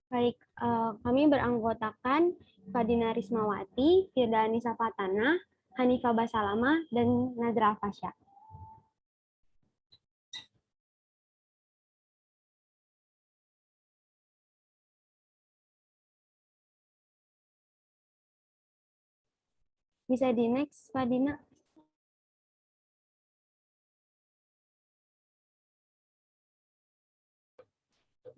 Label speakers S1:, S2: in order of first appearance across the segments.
S1: Baik, kami beranggotakan Fadina Rismawati, Firda Anissa Fatana, Hanifah Basalamah, dan Nazra Alfasya. Bisa di next, Fadina.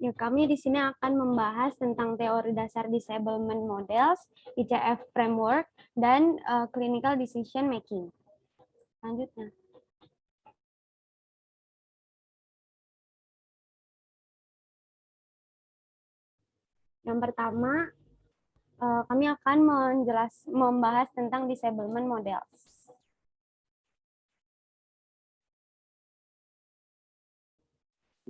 S1: Ya, kami di sini akan membahas tentang teori dasar disablement models, ICF framework, dan clinical decision making. Selanjutnya. Yang pertama, kami akan membahas tentang disablement models.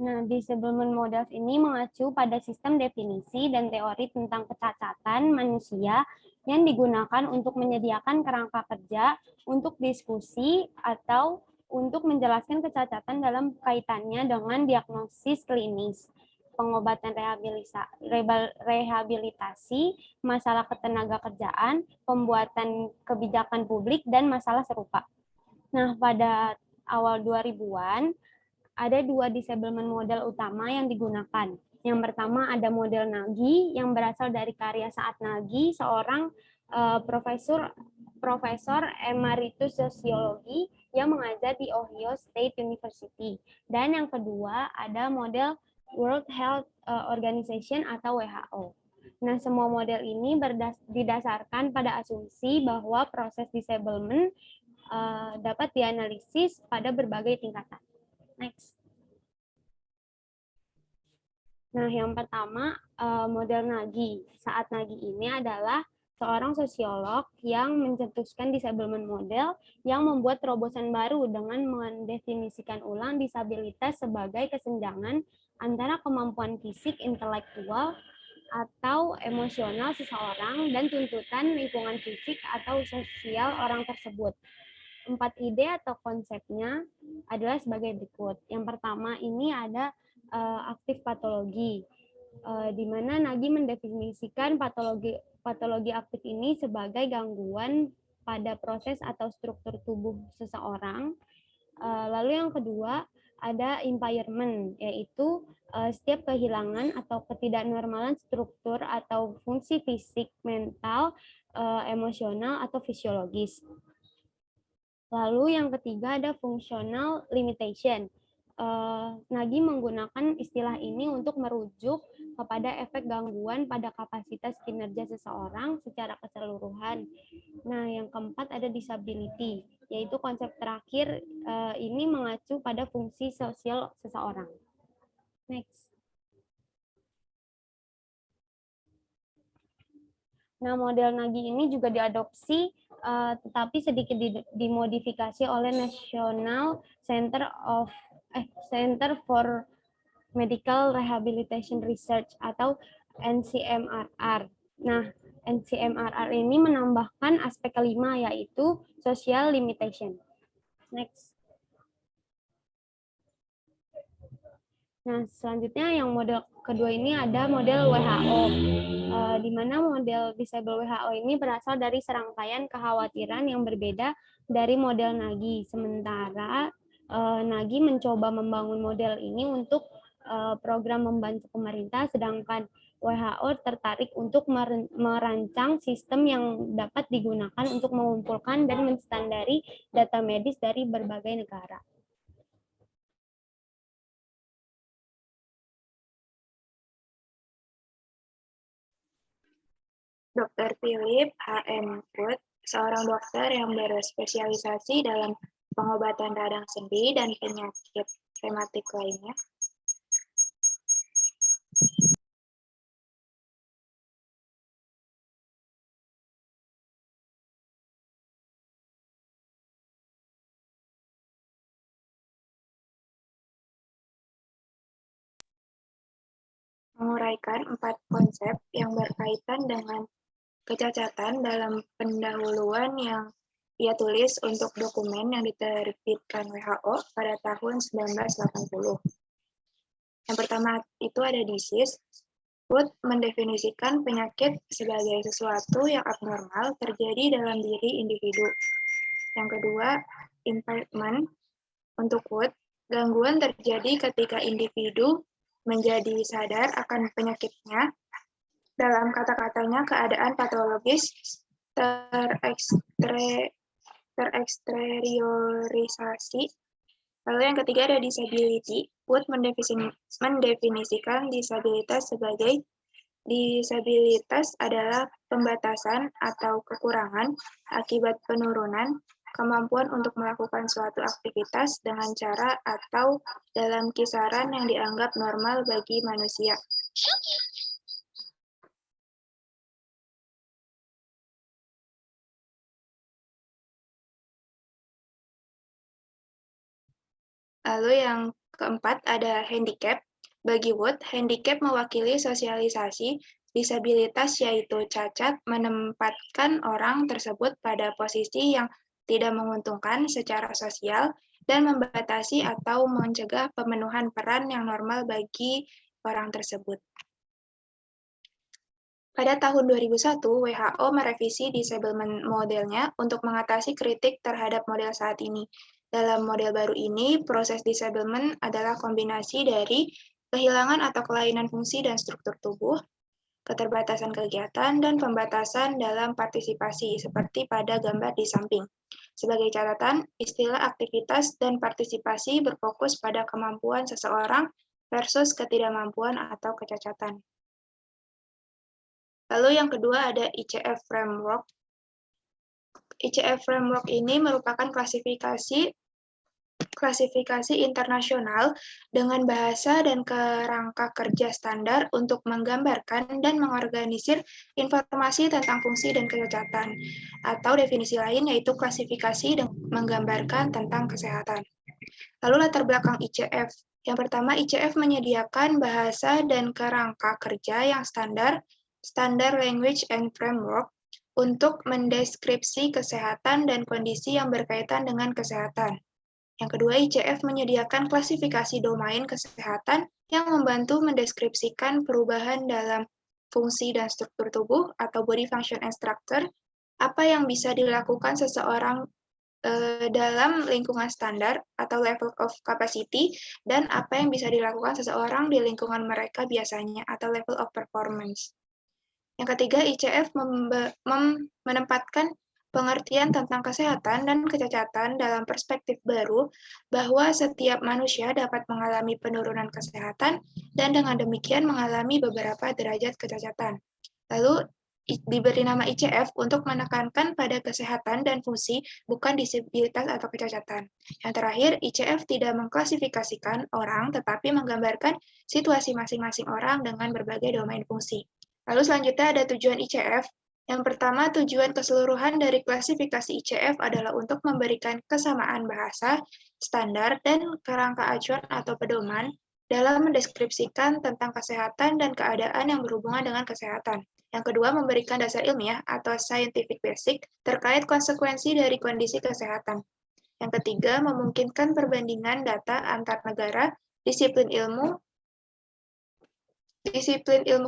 S1: Nah, disablement models ini mengacu pada sistem definisi dan teori tentang kecacatan manusia yang digunakan untuk menyediakan kerangka kerja untuk diskusi atau untuk menjelaskan kecacatan dalam kaitannya dengan diagnosis klinis, pengobatan rehabilitasi, masalah ketenaga kerjaan, pembuatan kebijakan publik, dan masalah serupa. Nah, pada awal 2000-an, ada dua disablement model utama yang digunakan. Yang pertama ada model Nagy yang berasal dari karya Saad Nagy, seorang profesor emeritus sosiologi yang mengajar di Ohio State University. Dan yang kedua ada model World Health Organization atau WHO. Nah, semua model ini didasarkan pada asumsi bahwa proses disablement dapat dianalisis pada berbagai tingkatan. Next. Nah, yang pertama, model Nagy. Saat Nagy ini adalah seorang sosiolog yang mencetuskan disablement model yang membuat terobosan baru dengan mendefinisikan ulang disabilitas sebagai kesenjangan antara kemampuan fisik, intelektual, atau emosional seseorang dan tuntutan lingkungan fisik atau sosial orang tersebut. 4 ide atau konsepnya adalah sebagai berikut. Yang pertama ini ada aktif patologi, di mana Nagy mendefinisikan patologi aktif ini sebagai gangguan pada proses atau struktur tubuh seseorang. Lalu yang kedua ada impairment, yaitu setiap kehilangan atau ketidaknormalan struktur atau fungsi fisik, mental, emosional, atau fisiologis. Lalu yang ketiga ada functional limitation. Nagy menggunakan istilah ini untuk merujuk kepada efek gangguan pada kapasitas kinerja seseorang secara keseluruhan. Nah, yang keempat ada disability, yaitu konsep terakhir ini mengacu pada fungsi sosial seseorang. Next. Nah, model Nagy ini juga diadopsi tetapi sedikit dimodifikasi oleh National Center for Medical Rehabilitation Research atau NCMRR. Nah, NCMRR ini menambahkan aspek kelima yaitu social limitation. Next. Nah, selanjutnya yang model kedua ini ada model WHO, di mana model disable WHO ini berasal dari serangkaian kekhawatiran yang berbeda dari model Nagy. Sementara Nagy mencoba membangun model ini untuk program membantu pemerintah, sedangkan WHO tertarik untuk merancang sistem yang dapat digunakan untuk mengumpulkan dan menstandari data medis dari berbagai negara.
S2: Dr. Philip H.M. Wood, seorang dokter yang berspesialisasi dalam pengobatan radang sendi dan penyakit rematik lainnya. Menguraikan 4 konsep yang berkaitan dengan kecacatan dalam pendahuluan yang ia tulis untuk dokumen yang diterbitkan WHO pada tahun 1980. Yang pertama itu ada disease, Wood mendefinisikan penyakit sebagai sesuatu yang abnormal terjadi dalam diri individu. Yang kedua, impairment. Untuk Wood, gangguan terjadi ketika individu menjadi sadar akan penyakitnya. Dalam kata-katanya, keadaan patologis tereksteriorisasi. Lalu yang ketiga ada disability. Wood mendefinisikan disabilitas sebagai disabilitas adalah pembatasan atau kekurangan akibat penurunan kemampuan untuk melakukan suatu aktivitas dengan cara atau dalam kisaran yang dianggap normal bagi manusia. Lalu yang keempat ada handicap. Bagi Wood, handicap mewakili sosialisasi disabilitas, yaitu cacat menempatkan orang tersebut pada posisi yang tidak menguntungkan secara sosial dan membatasi atau mencegah pemenuhan peran yang normal bagi orang tersebut. Pada tahun 2001, WHO merevisi disablement modelnya untuk mengatasi kritik terhadap model saat ini. Dalam model baru ini, proses disablement adalah kombinasi dari kehilangan atau kelainan fungsi dan struktur tubuh, keterbatasan kegiatan, dan pembatasan dalam partisipasi, seperti pada gambar di samping. Sebagai catatan, istilah aktivitas dan partisipasi berfokus pada kemampuan seseorang versus ketidakmampuan atau kecacatan. Lalu yang kedua ada ICF Framework. ICF Framework ini merupakan klasifikasi internasional dengan bahasa dan kerangka kerja standar untuk menggambarkan dan mengorganisir informasi tentang fungsi dan kecacatan. Atau definisi lain yaitu klasifikasi dan menggambarkan tentang kesehatan. Lalu latar belakang ICF. Yang pertama, ICF menyediakan bahasa dan kerangka kerja yang standar language and framework, untuk mendeskripsi kesehatan dan kondisi yang berkaitan dengan kesehatan. Yang kedua, ICF menyediakan klasifikasi domain kesehatan yang membantu mendeskripsikan perubahan dalam fungsi dan struktur tubuh atau body function and structure, apa yang bisa dilakukan seseorang dalam lingkungan standar atau level of capacity, dan apa yang bisa dilakukan seseorang di lingkungan mereka biasanya atau level of performance. Yang ketiga, ICF menempatkan pengertian tentang kesehatan dan kecacatan dalam perspektif baru, bahwa setiap manusia dapat mengalami penurunan kesehatan dan dengan demikian mengalami beberapa derajat kecacatan. Lalu diberi nama ICF untuk menekankan pada kesehatan dan fungsi, bukan disabilitas atau kecacatan. Yang terakhir, ICF tidak mengklasifikasikan orang, tetapi menggambarkan situasi masing-masing orang dengan berbagai domain fungsi. Lalu selanjutnya ada tujuan ICF. Yang pertama, tujuan keseluruhan dari klasifikasi ICF adalah untuk memberikan kesamaan bahasa, standar, dan kerangka acuan atau pedoman dalam mendeskripsikan tentang kesehatan dan keadaan yang berhubungan dengan kesehatan. Yang kedua, memberikan dasar ilmiah atau scientific basic terkait konsekuensi dari kondisi kesehatan. Yang ketiga, memungkinkan perbandingan data antar negara, disiplin ilmu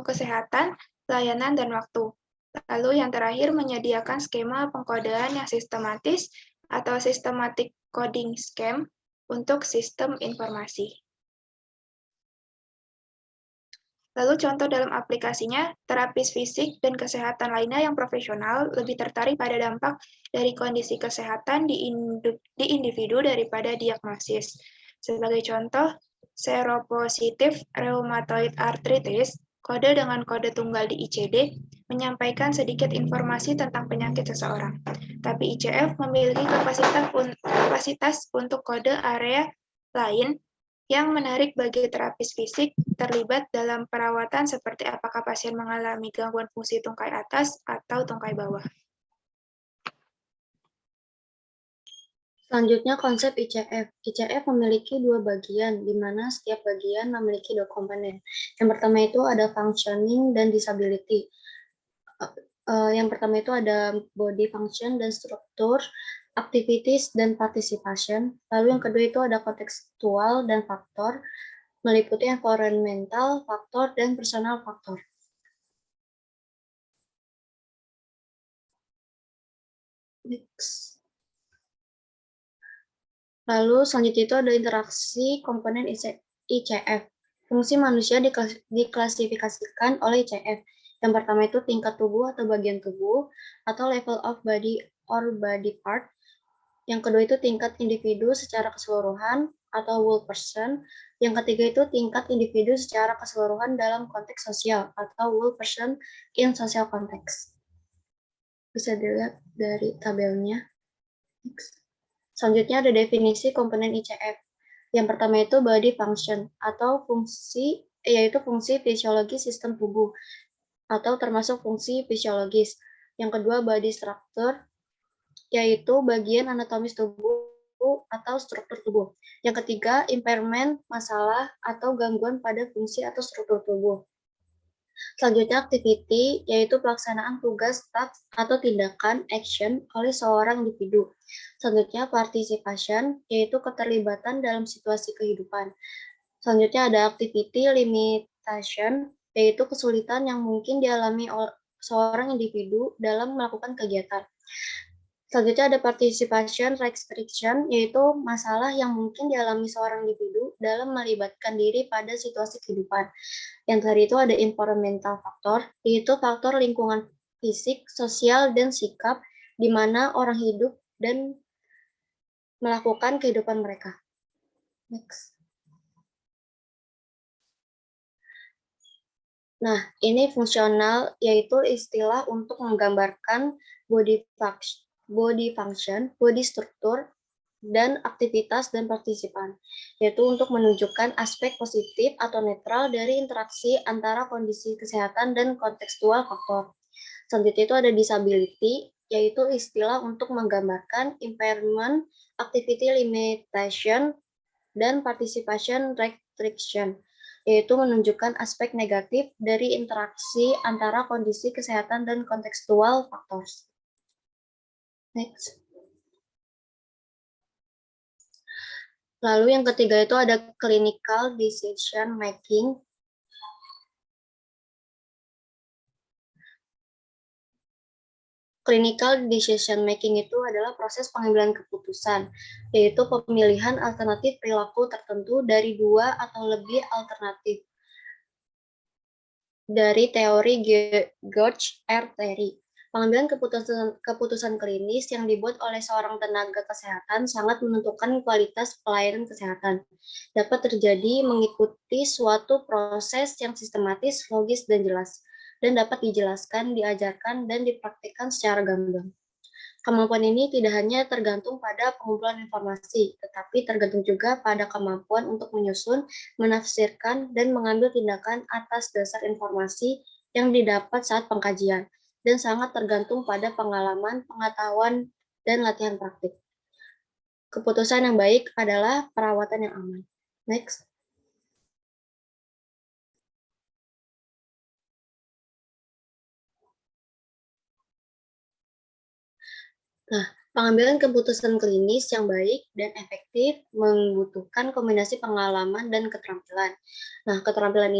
S2: kesehatan, layanan, dan waktu. Lalu yang terakhir, menyediakan skema pengkodean yang sistematis atau systematic coding scheme untuk sistem informasi. Lalu contoh dalam aplikasinya, terapis fisik dan kesehatan lainnya yang profesional lebih tertarik pada dampak dari kondisi kesehatan di individu daripada diagnosis. Sebagai contoh, seropositif rheumatoid arthritis, kode dengan kode tunggal di ICD, menyampaikan sedikit informasi tentang penyakit seseorang. Tapi ICF memiliki kapasitas untuk kode area lain yang menarik bagi terapis fisik terlibat dalam perawatan, seperti apakah pasien mengalami gangguan fungsi tungkai atas atau tungkai bawah.
S3: Selanjutnya konsep ICF. ICF memiliki dua bagian, di mana setiap bagian memiliki dua komponen. Yang pertama itu ada functioning dan disability. Yang pertama itu ada body function dan struktur, activities dan participation. Lalu yang kedua itu ada kontekstual dan faktor, meliputi environmental faktor dan personal faktor. Next. Lalu selanjutnya itu ada interaksi komponen ICF. Fungsi manusia diklasifikasikan oleh ICF. Yang pertama itu tingkat tubuh atau bagian tubuh atau level of body or body part. Yang kedua itu tingkat individu secara keseluruhan atau whole person. Yang ketiga itu tingkat individu secara keseluruhan dalam konteks sosial atau whole person in social context. Bisa dilihat dari tabelnya. Next. Selanjutnya ada definisi komponen ICF. Yang pertama itu body function atau fungsi, yaitu fungsi fisiologi sistem tubuh atau termasuk fungsi fisiologis. Yang kedua body structure, yaitu bagian anatomis tubuh atau struktur tubuh. Yang ketiga impairment, masalah atau gangguan pada fungsi atau struktur tubuh. Selanjutnya activity, yaitu pelaksanaan tugas, task, atau tindakan, action, oleh seorang individu. Selanjutnya participation, yaitu keterlibatan dalam situasi kehidupan. Selanjutnya ada activity limitation, yaitu kesulitan yang mungkin dialami oleh seorang individu dalam melakukan kegiatan. Selanjutnya ada participation restriction, yaitu masalah yang mungkin dialami seorang individu dalam melibatkan diri pada situasi kehidupan. Yang tadi itu ada environmental factor, yaitu faktor lingkungan fisik, sosial, dan sikap di mana orang hidup dan melakukan kehidupan mereka. Next. Nah, ini fungsional, yaitu istilah untuk menggambarkan body function, body structure, dan aktivitas dan partisipan, yaitu untuk menunjukkan aspek positif atau netral dari interaksi antara kondisi kesehatan dan kontekstual faktor. Selanjutnya itu ada disability, yaitu istilah untuk menggambarkan impairment, activity limitation, dan participation restriction, yaitu menunjukkan aspek negatif dari interaksi antara kondisi kesehatan dan kontekstual factors. Next. Lalu yang ketiga itu ada clinical decision making. Clinical decision making itu adalah proses pengambilan keputusan, yaitu pemilihan alternatif perilaku tertentu dari dua atau lebih alternatif dari teori George R. Terry. Pengambilan keputusan klinis yang dibuat oleh seorang tenaga kesehatan sangat menentukan kualitas pelayanan kesehatan. Dapat terjadi mengikuti suatu proses yang sistematis, logis, dan jelas, dan dapat dijelaskan, diajarkan, dan dipraktikkan secara gamblang. Kemampuan ini tidak hanya tergantung pada pengumpulan informasi, tetapi tergantung juga pada kemampuan untuk menyusun, menafsirkan, dan mengambil tindakan atas dasar informasi yang didapat saat pengkajian, dan sangat tergantung pada pengalaman, pengetahuan, dan latihan praktik. Keputusan yang baik adalah perawatan yang aman. Next. Nah, pengambilan keputusan klinis yang baik dan efektif membutuhkan kombinasi pengalaman dan keterampilan. Nah, keterampilan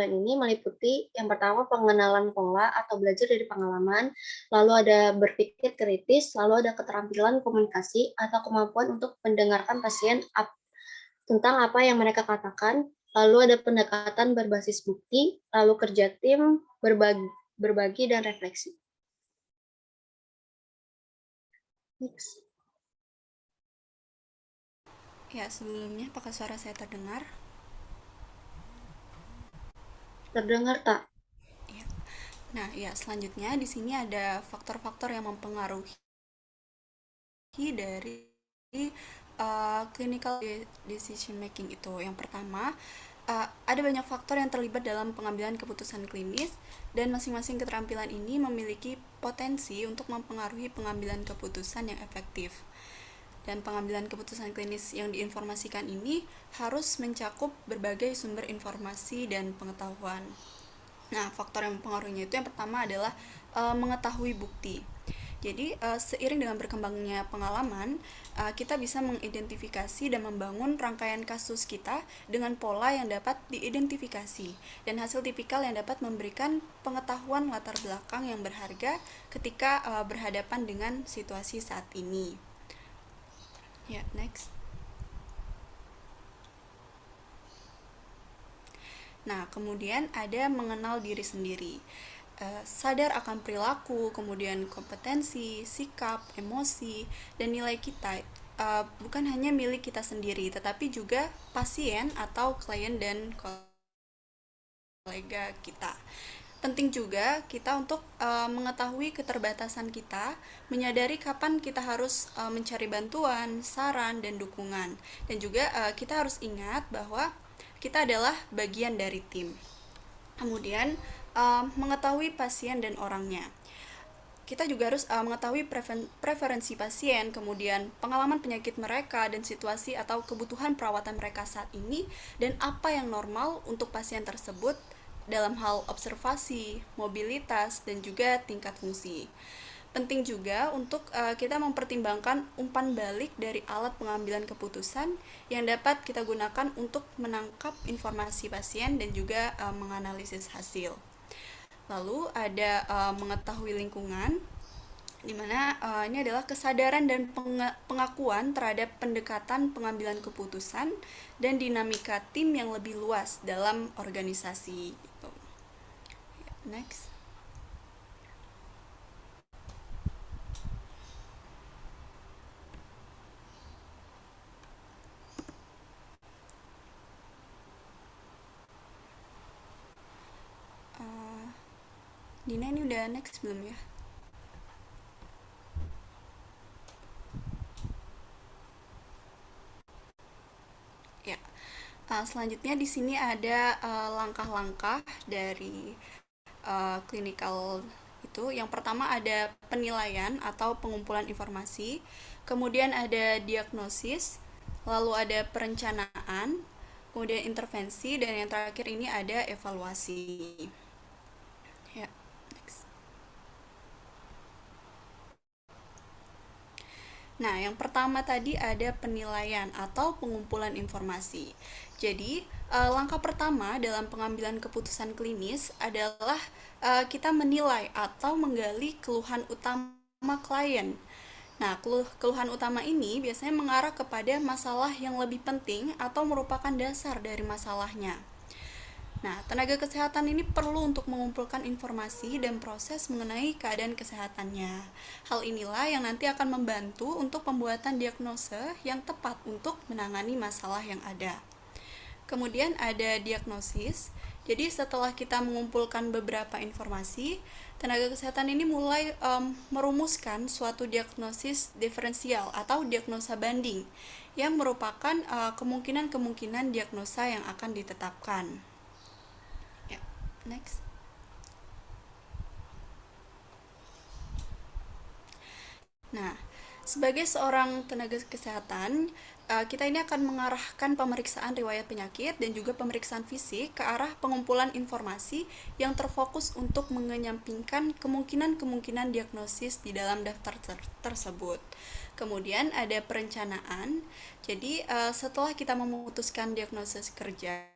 S3: ini meliputi yang pertama pengenalan pola atau belajar dari pengalaman, lalu ada berpikir kritis, lalu ada keterampilan komunikasi atau kemampuan untuk mendengarkan pasien tentang apa yang mereka katakan, lalu ada pendekatan berbasis bukti, lalu kerja tim, berbagi dan refleksi. Next.
S4: Ya, sebelumnya apakah suara saya terdengar?
S3: Terdengar tak?
S4: Ya. Nah, ya selanjutnya di sini ada faktor-faktor yang mempengaruhi dari clinical decision making itu. Yang pertama, ada banyak faktor yang terlibat dalam pengambilan keputusan klinis dan masing-masing keterampilan ini memiliki potensi untuk mempengaruhi pengambilan keputusan yang efektif. Dan pengambilan keputusan klinis yang diinformasikan ini harus mencakup berbagai sumber informasi dan pengetahuan. Nah, faktor yang mempengaruhinya itu yang pertama adalah mengetahui bukti. Jadi, seiring dengan berkembangnya pengalaman, kita bisa mengidentifikasi dan membangun rangkaian kasus kita dengan pola yang dapat diidentifikasi dan hasil tipikal yang dapat memberikan pengetahuan latar belakang yang berharga ketika berhadapan dengan situasi saat ini. Ya, next. Nah, kemudian ada mengenal diri sendiri. Sadar akan perilaku, kemudian kompetensi, sikap, emosi, dan nilai kita bukan hanya milik kita sendiri, tetapi juga pasien atau klien dan kolega kita. Penting juga kita untuk mengetahui keterbatasan kita, menyadari kapan kita harus mencari bantuan, saran, dan dukungan. Dan juga kita harus ingat bahwa kita adalah bagian dari tim. Kemudian, mengetahui pasien dan orangnya. Kita juga harus mengetahui preferensi pasien, kemudian pengalaman penyakit mereka dan situasi atau kebutuhan perawatan mereka saat ini, dan apa yang normal untuk pasien tersebut dalam hal observasi, mobilitas, dan juga tingkat fungsi. Penting juga untuk kita mempertimbangkan umpan balik dari alat pengambilan keputusan yang dapat kita gunakan untuk menangkap informasi pasien dan juga menganalisis hasil. Lalu ada mengetahui lingkungan, di mana ini adalah kesadaran dan pengakuan terhadap pendekatan pengambilan keputusan dan dinamika tim yang lebih luas dalam organisasi. Gitu. Next. Dina, ini udah next belum ya? Ya. Selanjutnya di sini ada langkah-langkah dari clinical itu. Yang pertama ada penilaian atau pengumpulan informasi, kemudian ada diagnosis, lalu ada perencanaan, kemudian intervensi, dan yang terakhir ini ada evaluasi. Ya, next. Nah, yang pertama tadi ada penilaian atau pengumpulan informasi. Jadi, langkah pertama dalam pengambilan keputusan klinis adalah kita menilai atau menggali keluhan utama klien. Nah, keluhan utama ini biasanya mengarah kepada masalah yang lebih penting atau merupakan dasar dari masalahnya. Nah, tenaga kesehatan ini perlu untuk mengumpulkan informasi dan proses mengenai keadaan kesehatannya. Hal inilah yang nanti akan membantu untuk pembuatan diagnosa yang tepat untuk menangani masalah yang ada. Kemudian ada diagnosis. Jadi setelah kita mengumpulkan beberapa informasi, tenaga kesehatan ini mulai merumuskan suatu diagnosis diferensial atau diagnosa banding yang merupakan kemungkinan-kemungkinan diagnosa yang akan ditetapkan. Ya, next. Nah, sebagai seorang tenaga kesehatan, kita ini akan mengarahkan pemeriksaan riwayat penyakit dan juga pemeriksaan fisik ke arah pengumpulan informasi yang terfokus untuk mengenyampingkan kemungkinan-kemungkinan diagnosis di dalam daftar tersebut. Kemudian ada perencanaan. Jadi, setelah kita memutuskan diagnosis kerja,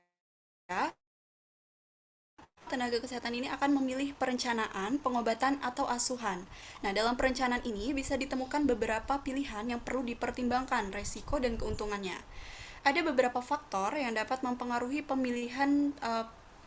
S4: tenaga kesehatan ini akan memilih perencanaan, pengobatan, atau asuhan. Nah, dalam perencanaan ini bisa ditemukan beberapa pilihan yang perlu dipertimbangkan resiko dan keuntungannya. Ada beberapa faktor yang dapat mempengaruhi pemilihan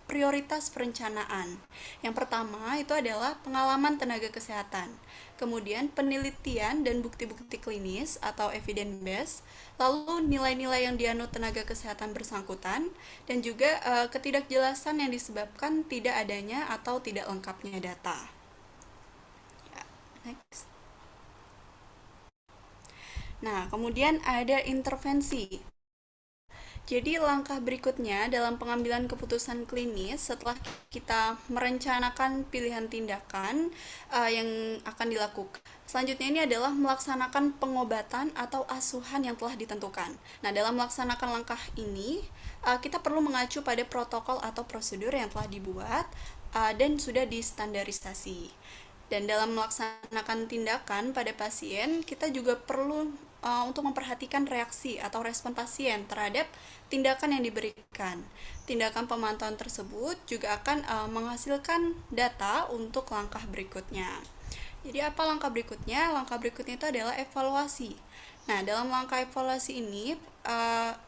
S4: prioritas perencanaan. Yang pertama itu adalah pengalaman tenaga kesehatan, kemudian penelitian dan bukti-bukti klinis atau evidence base, lalu nilai-nilai yang dianut tenaga kesehatan bersangkutan, dan juga ketidakjelasan yang disebabkan tidak adanya atau tidak lengkapnya data. Ya, next. Nah, kemudian ada intervensi. Jadi langkah berikutnya dalam pengambilan keputusan klinis setelah kita merencanakan pilihan tindakan yang akan dilakukan. Selanjutnya ini adalah melaksanakan pengobatan atau asuhan yang telah ditentukan. Nah, dalam melaksanakan langkah ini, kita perlu mengacu pada protokol atau prosedur yang telah dibuat dan sudah distandarisasi. Dan dalam melaksanakan tindakan pada pasien, kita juga perlu untuk memperhatikan reaksi atau respon pasien terhadap tindakan yang diberikan. Tindakan pemantauan tersebut juga akan menghasilkan data untuk langkah berikutnya. Jadi apa langkah berikutnya? Langkah berikutnya itu adalah evaluasi. Nah, dalam langkah evaluasi ini,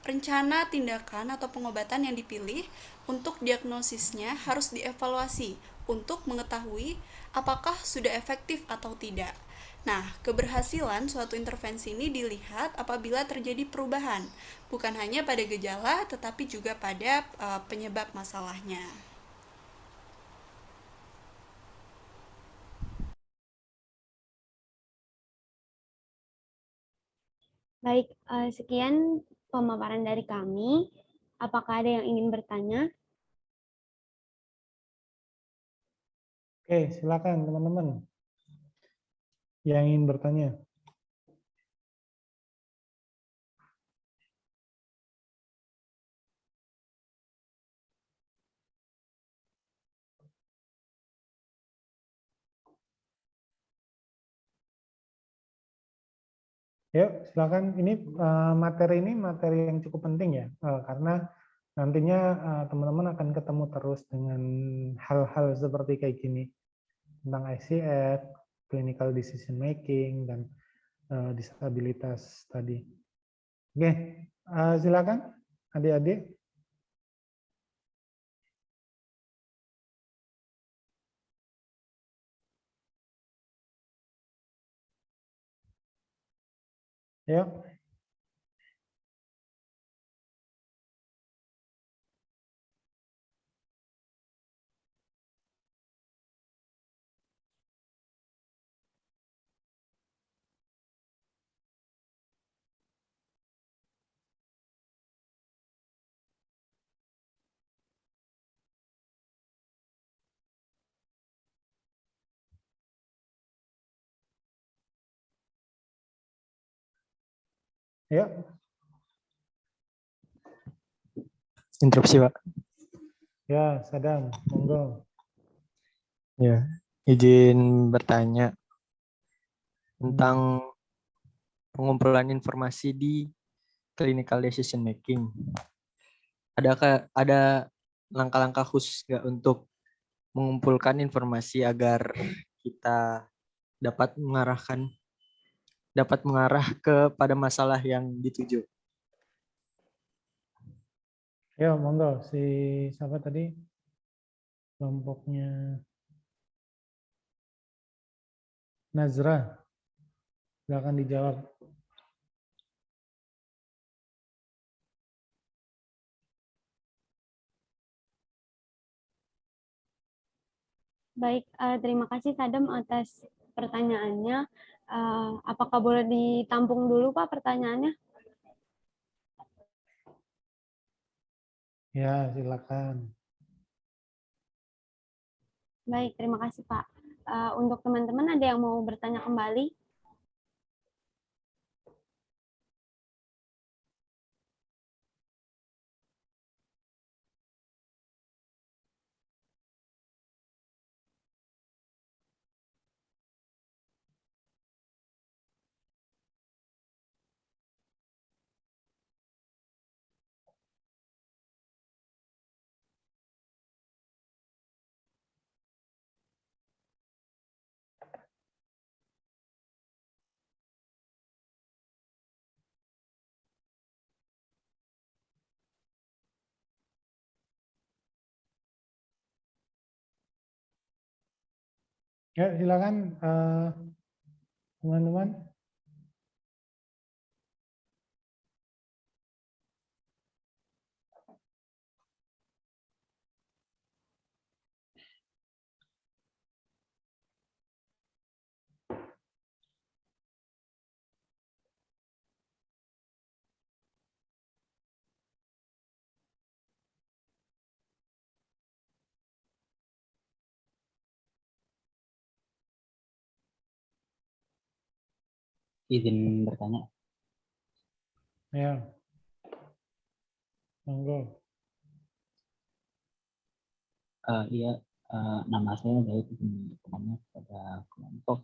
S4: rencana tindakan atau pengobatan yang dipilih untuk diagnosisnya harus dievaluasi untuk mengetahui apakah sudah efektif atau tidak. Nah, keberhasilan suatu intervensi ini dilihat apabila terjadi perubahan, bukan hanya pada gejala, tetapi juga pada penyebab masalahnya.
S1: Baik, sekian pemaparan dari kami. Apakah ada yang ingin bertanya?
S5: Oke, silakan teman-teman yang ingin bertanya. Yuk, silakan. Ini materi yang cukup penting ya, karena nantinya teman-teman akan ketemu terus dengan hal-hal seperti kayak gini tentang ICF, clinical decision making, dan disabilitas tadi. Oke, silakan adik-adik. Yuk. Yuk.
S6: Interupsi, Pak.
S5: Ya, Sadam, monggo.
S6: Ya, izin bertanya tentang pengumpulan informasi di clinical decision making. Ada langkah-langkah khusus nggak untuk mengumpulkan informasi agar kita dapat mengarah kepada masalah yang dituju?
S5: Ya, monggo. Si siapa tadi? Kelompoknya Nazra. Silakan dijawab.
S1: Baik, terima kasih Sadam atas pertanyaannya. Apakah boleh ditampung dulu Pak pertanyaannya?
S5: Ya, silakan.
S1: Baik, terima kasih Pak. Untuk teman-teman ada yang mau bertanya kembali?
S5: Ya, silakan teman-teman.
S7: Izin bertanya.
S5: Ya, monggo.
S7: Iya, nama saya Daud, izin bertanya kepada kelompok.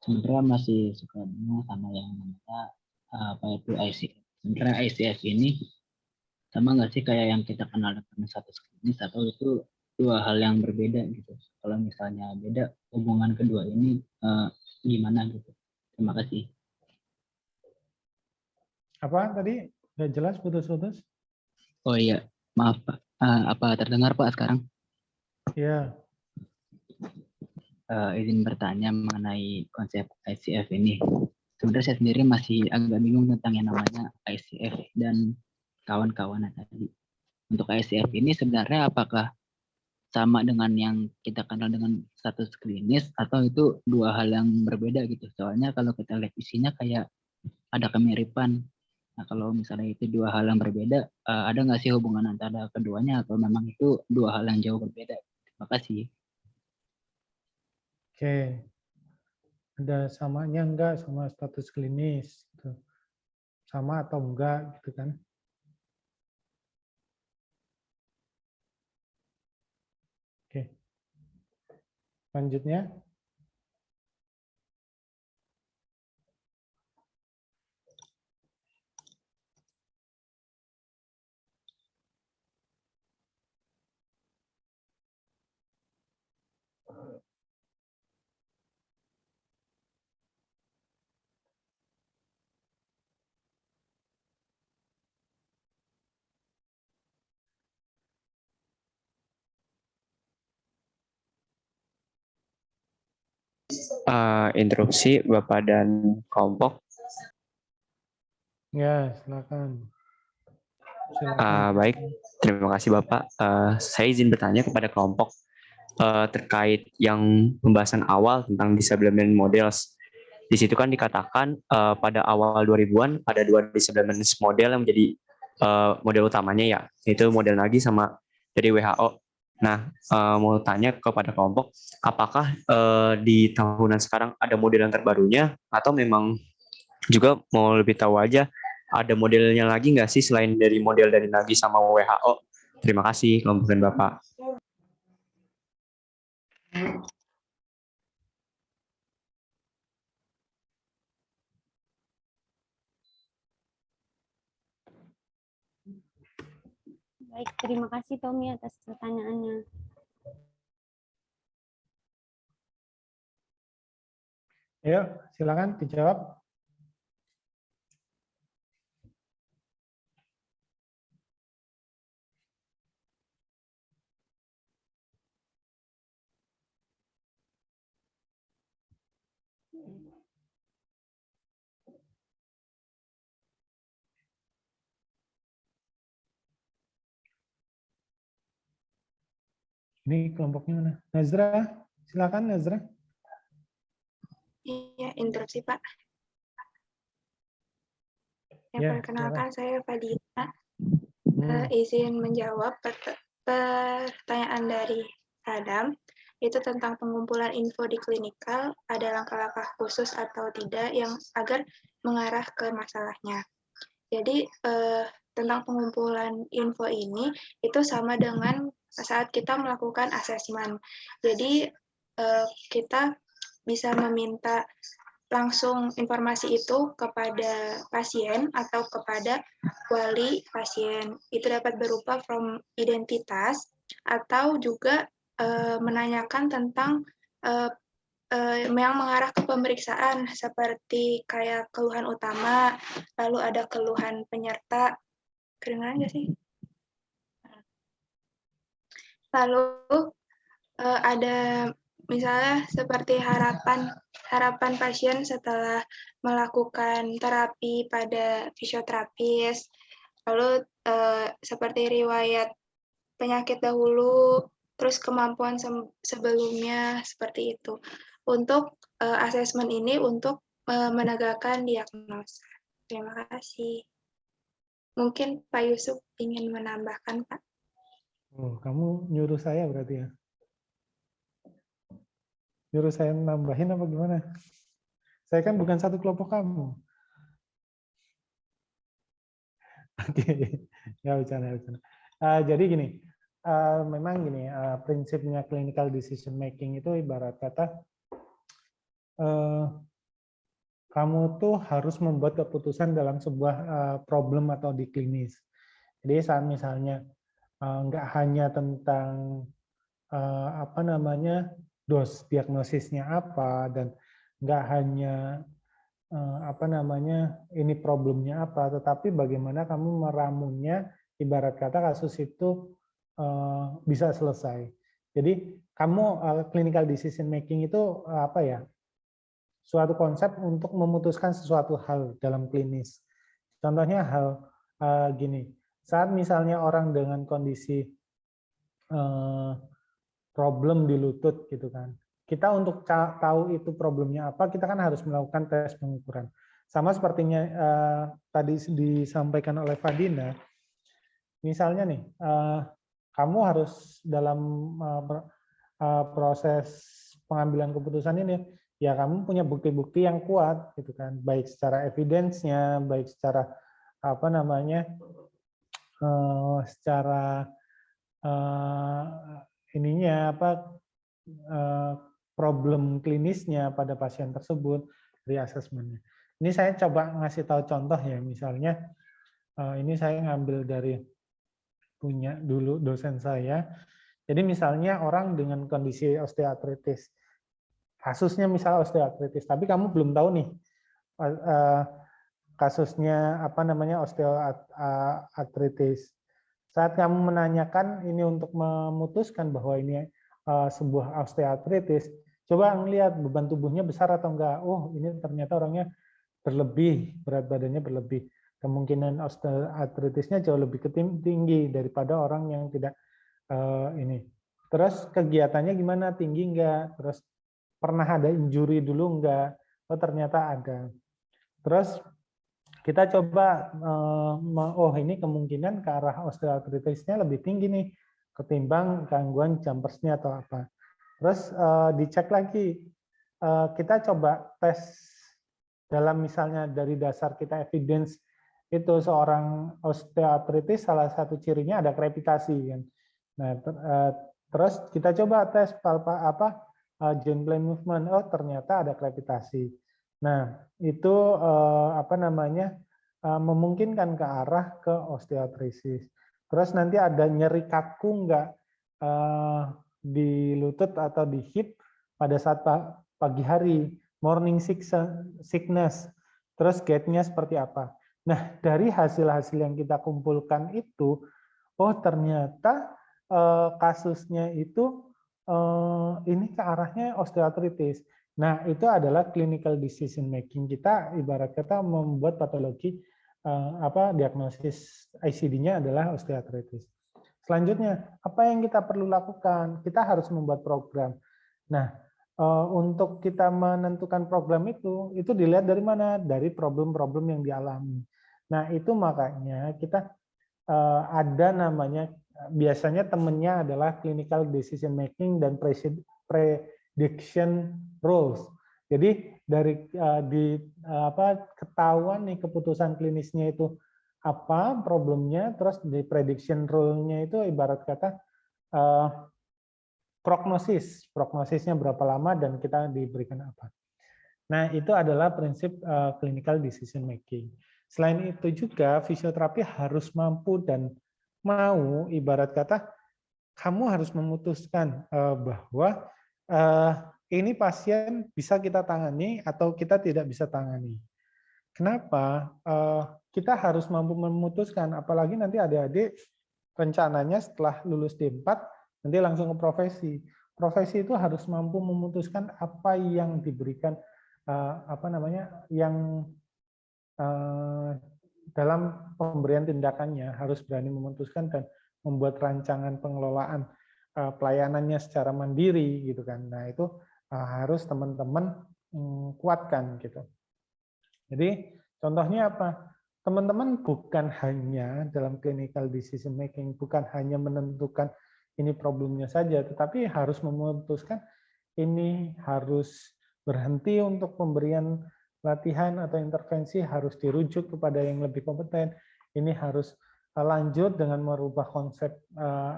S7: Sebenarnya masih suka bingung sama yang namanya apa itu ICF. Sebenarnya ICF ini sama nggak sih kayak yang kita kenal dengan status klinis, atau itu dua hal yang berbeda gitu? Kalau misalnya beda, hubungan kedua ini gimana gitu? Terima kasih.
S5: Apa tadi? Nggak jelas, putus-putus?
S7: Oh iya, maaf Pak. Apa terdengar Pak sekarang?
S5: Iya.
S7: Izin bertanya mengenai konsep ICF ini. Sebenarnya saya sendiri masih agak bingung tentang yang namanya ICF dan kawan-kawan tadi. Untuk ICF ini sebenarnya apakah sama dengan yang kita kenal dengan status klinis, atau itu dua hal yang berbeda gitu? Soalnya kalau kita lihat isinya kayak ada kemiripan. Nah, kalau misalnya itu dua hal yang berbeda, ada nggak sih hubungan antara keduanya, atau memang itu dua hal yang jauh berbeda? Terima kasih.
S5: Oke. Ada samanya enggak sama status klinis? Gitu. Sama atau enggak gitu kan? Oke. Selanjutnya.
S8: Interupsi Bapak dan kelompok.
S5: Ya, silakan. Silakan.
S8: Baik, terima kasih Bapak. Saya izin bertanya kepada kelompok terkait yang pembahasan awal tentang disablement models. Di situ kan dikatakan pada awal 2000-an ada dua disablement model yang menjadi model utamanya ya, yaitu model Nagy sama dari WHO. Nah, mau tanya kepada kelompok, apakah di tahunan sekarang ada model yang terbarunya, atau memang juga mau lebih tahu aja ada modelnya lagi nggak sih selain dari model dari Nagy sama WHO? Terima kasih kelompok dan Bapak.
S1: Baik, terima kasih Tommy atas pertanyaannya.
S5: Ayo, silakan dijawab. Ini kelompoknya mana? Nazra, silakan Nazra.
S2: Iya, interupsi Pak.
S5: Ya,
S2: Perkenalkan saya Fadila.
S5: Hmm.
S2: Izin menjawab pertanyaan dari Adam. Itu tentang pengumpulan info di klinikal, ada langkah-langkah khusus atau tidak yang agar mengarah ke masalahnya. Jadi tentang pengumpulan info ini itu sama dengan saat kita melakukan asesmen. Jadi kita bisa meminta langsung informasi itu kepada pasien atau kepada wali pasien. Itu dapat berupa form identitas atau juga menanyakan tentang yang mengarah ke pemeriksaan seperti kayak keluhan utama, lalu ada keluhan penyerta. Kedengaran nggak sih? Lalu ada misalnya seperti harapan pasien setelah melakukan terapi pada fisioterapis, lalu seperti riwayat penyakit dahulu, terus kemampuan sebelumnya, seperti itu. Untuk asesmen ini untuk menegakkan diagnosa. Terima kasih. Mungkin Pak Yusuf ingin menambahkan, Pak.
S5: Oh, kamu nyuruh saya berarti ya? Nyuruh saya nambahin apa gimana? Saya kan bukan satu kelompok kamu. Oke, ya bercanda. Jadi gini, memang gini, prinsipnya clinical decision making itu ibarat kata kamu tuh harus membuat keputusan dalam sebuah problem atau di klinis. Jadi saat misalnya nggak hanya tentang apa namanya diagnosisnya apa, dan nggak hanya apa namanya ini problemnya apa, tetapi bagaimana kamu meramunya, ibarat kata kasus itu bisa selesai. Jadi kamu clinical decision making itu apa ya, suatu konsep untuk memutuskan sesuatu hal dalam klinis. Contohnya hal gini, saat misalnya orang dengan kondisi problem di lutut gitu kan, kita untuk tahu itu problemnya apa, kita kan harus melakukan tes pengukuran. Sama sepertinya tadi disampaikan oleh Fadina, misalnya nih, kamu harus dalam proses pengambilan keputusan ini, ya kamu punya bukti-bukti yang kuat gitu kan, baik secara evidence-nya, baik secara apa namanya, secara ininya apa, problem klinisnya pada pasien tersebut dari asesmennya. Ini saya coba ngasih tahu contoh ya, misalnya ini saya ngambil dari punya dulu dosen saya. Jadi misalnya orang dengan kondisi osteoartritis, kasusnya misal osteoartritis, tapi kamu belum tahu nih kasusnya apa namanya osteoartritis. Saat kamu menanyakan ini untuk memutuskan bahwa ini sebuah osteoartritis, coba ngelihat beban tubuhnya besar atau enggak. Oh, ini ternyata orangnya berlebih, berat badannya berlebih. Kemungkinan osteoartritisnya jauh lebih tinggi daripada orang yang tidak ini. Terus kegiatannya gimana, tinggi enggak? Terus pernah ada injury dulu enggak? Oh, ternyata ada. Terus kita coba, oh ini kemungkinan ke arah osteoartritisnya lebih tinggi nih ketimbang gangguan jumpersnya atau apa. Terus dicek lagi, kita coba tes dalam misalnya dari dasar kita evidence itu seorang osteoartritis salah satu cirinya ada krepitasi kan. Nah, terus kita coba tes joint plane movement, oh ternyata ada krepitasi. Nah, itu apa namanya memungkinkan ke arah ke osteoartritis. Terus nanti ada nyeri kaku enggak di lutut atau di hip pada saat pagi hari, morning sickness. Terus gait-nya seperti apa? Nah, dari hasil-hasil yang kita kumpulkan itu, oh ternyata kasusnya itu ini ke arahnya osteoartritis. Nah, itu adalah clinical decision making kita, ibarat kata membuat patologi diagnosis ICD-nya adalah osteoartritis. Selanjutnya, apa yang kita perlu lakukan? Kita harus membuat program. Nah, untuk kita menentukan program itu dilihat dari mana? Dari problem-problem yang dialami. Nah, itu makanya kita ada namanya, biasanya temennya adalah clinical decision making dan prediction rules. Jadi dari ketahuan nih keputusan klinisnya itu apa problemnya, terus di prediction rule-nya itu ibarat kata prognosisnya berapa lama dan kita diberikan apa. Nah, itu adalah prinsip clinical decision making. Selain itu juga fisioterapi harus mampu dan mau, ibarat kata kamu harus memutuskan bahwa ini pasien bisa kita tangani atau kita tidak bisa tangani. Kenapa? Kita harus mampu memutuskan, apalagi nanti adik-adik rencananya setelah lulus D4 nanti langsung ke profesi. Profesi itu harus mampu memutuskan apa yang diberikan yang dalam pemberian tindakannya, harus berani memutuskan dan membuat rancangan pengelolaan pelayanannya secara mandiri gitu kan. Nah, itu harus teman-teman kuatkan gitu. Jadi contohnya apa? Teman-teman bukan hanya dalam clinical decision making, bukan hanya menentukan ini problemnya saja, tetapi harus memutuskan ini harus berhenti untuk pemberian latihan atau intervensi, harus dirujuk kepada yang lebih kompeten. Ini harus lanjut dengan merubah konsep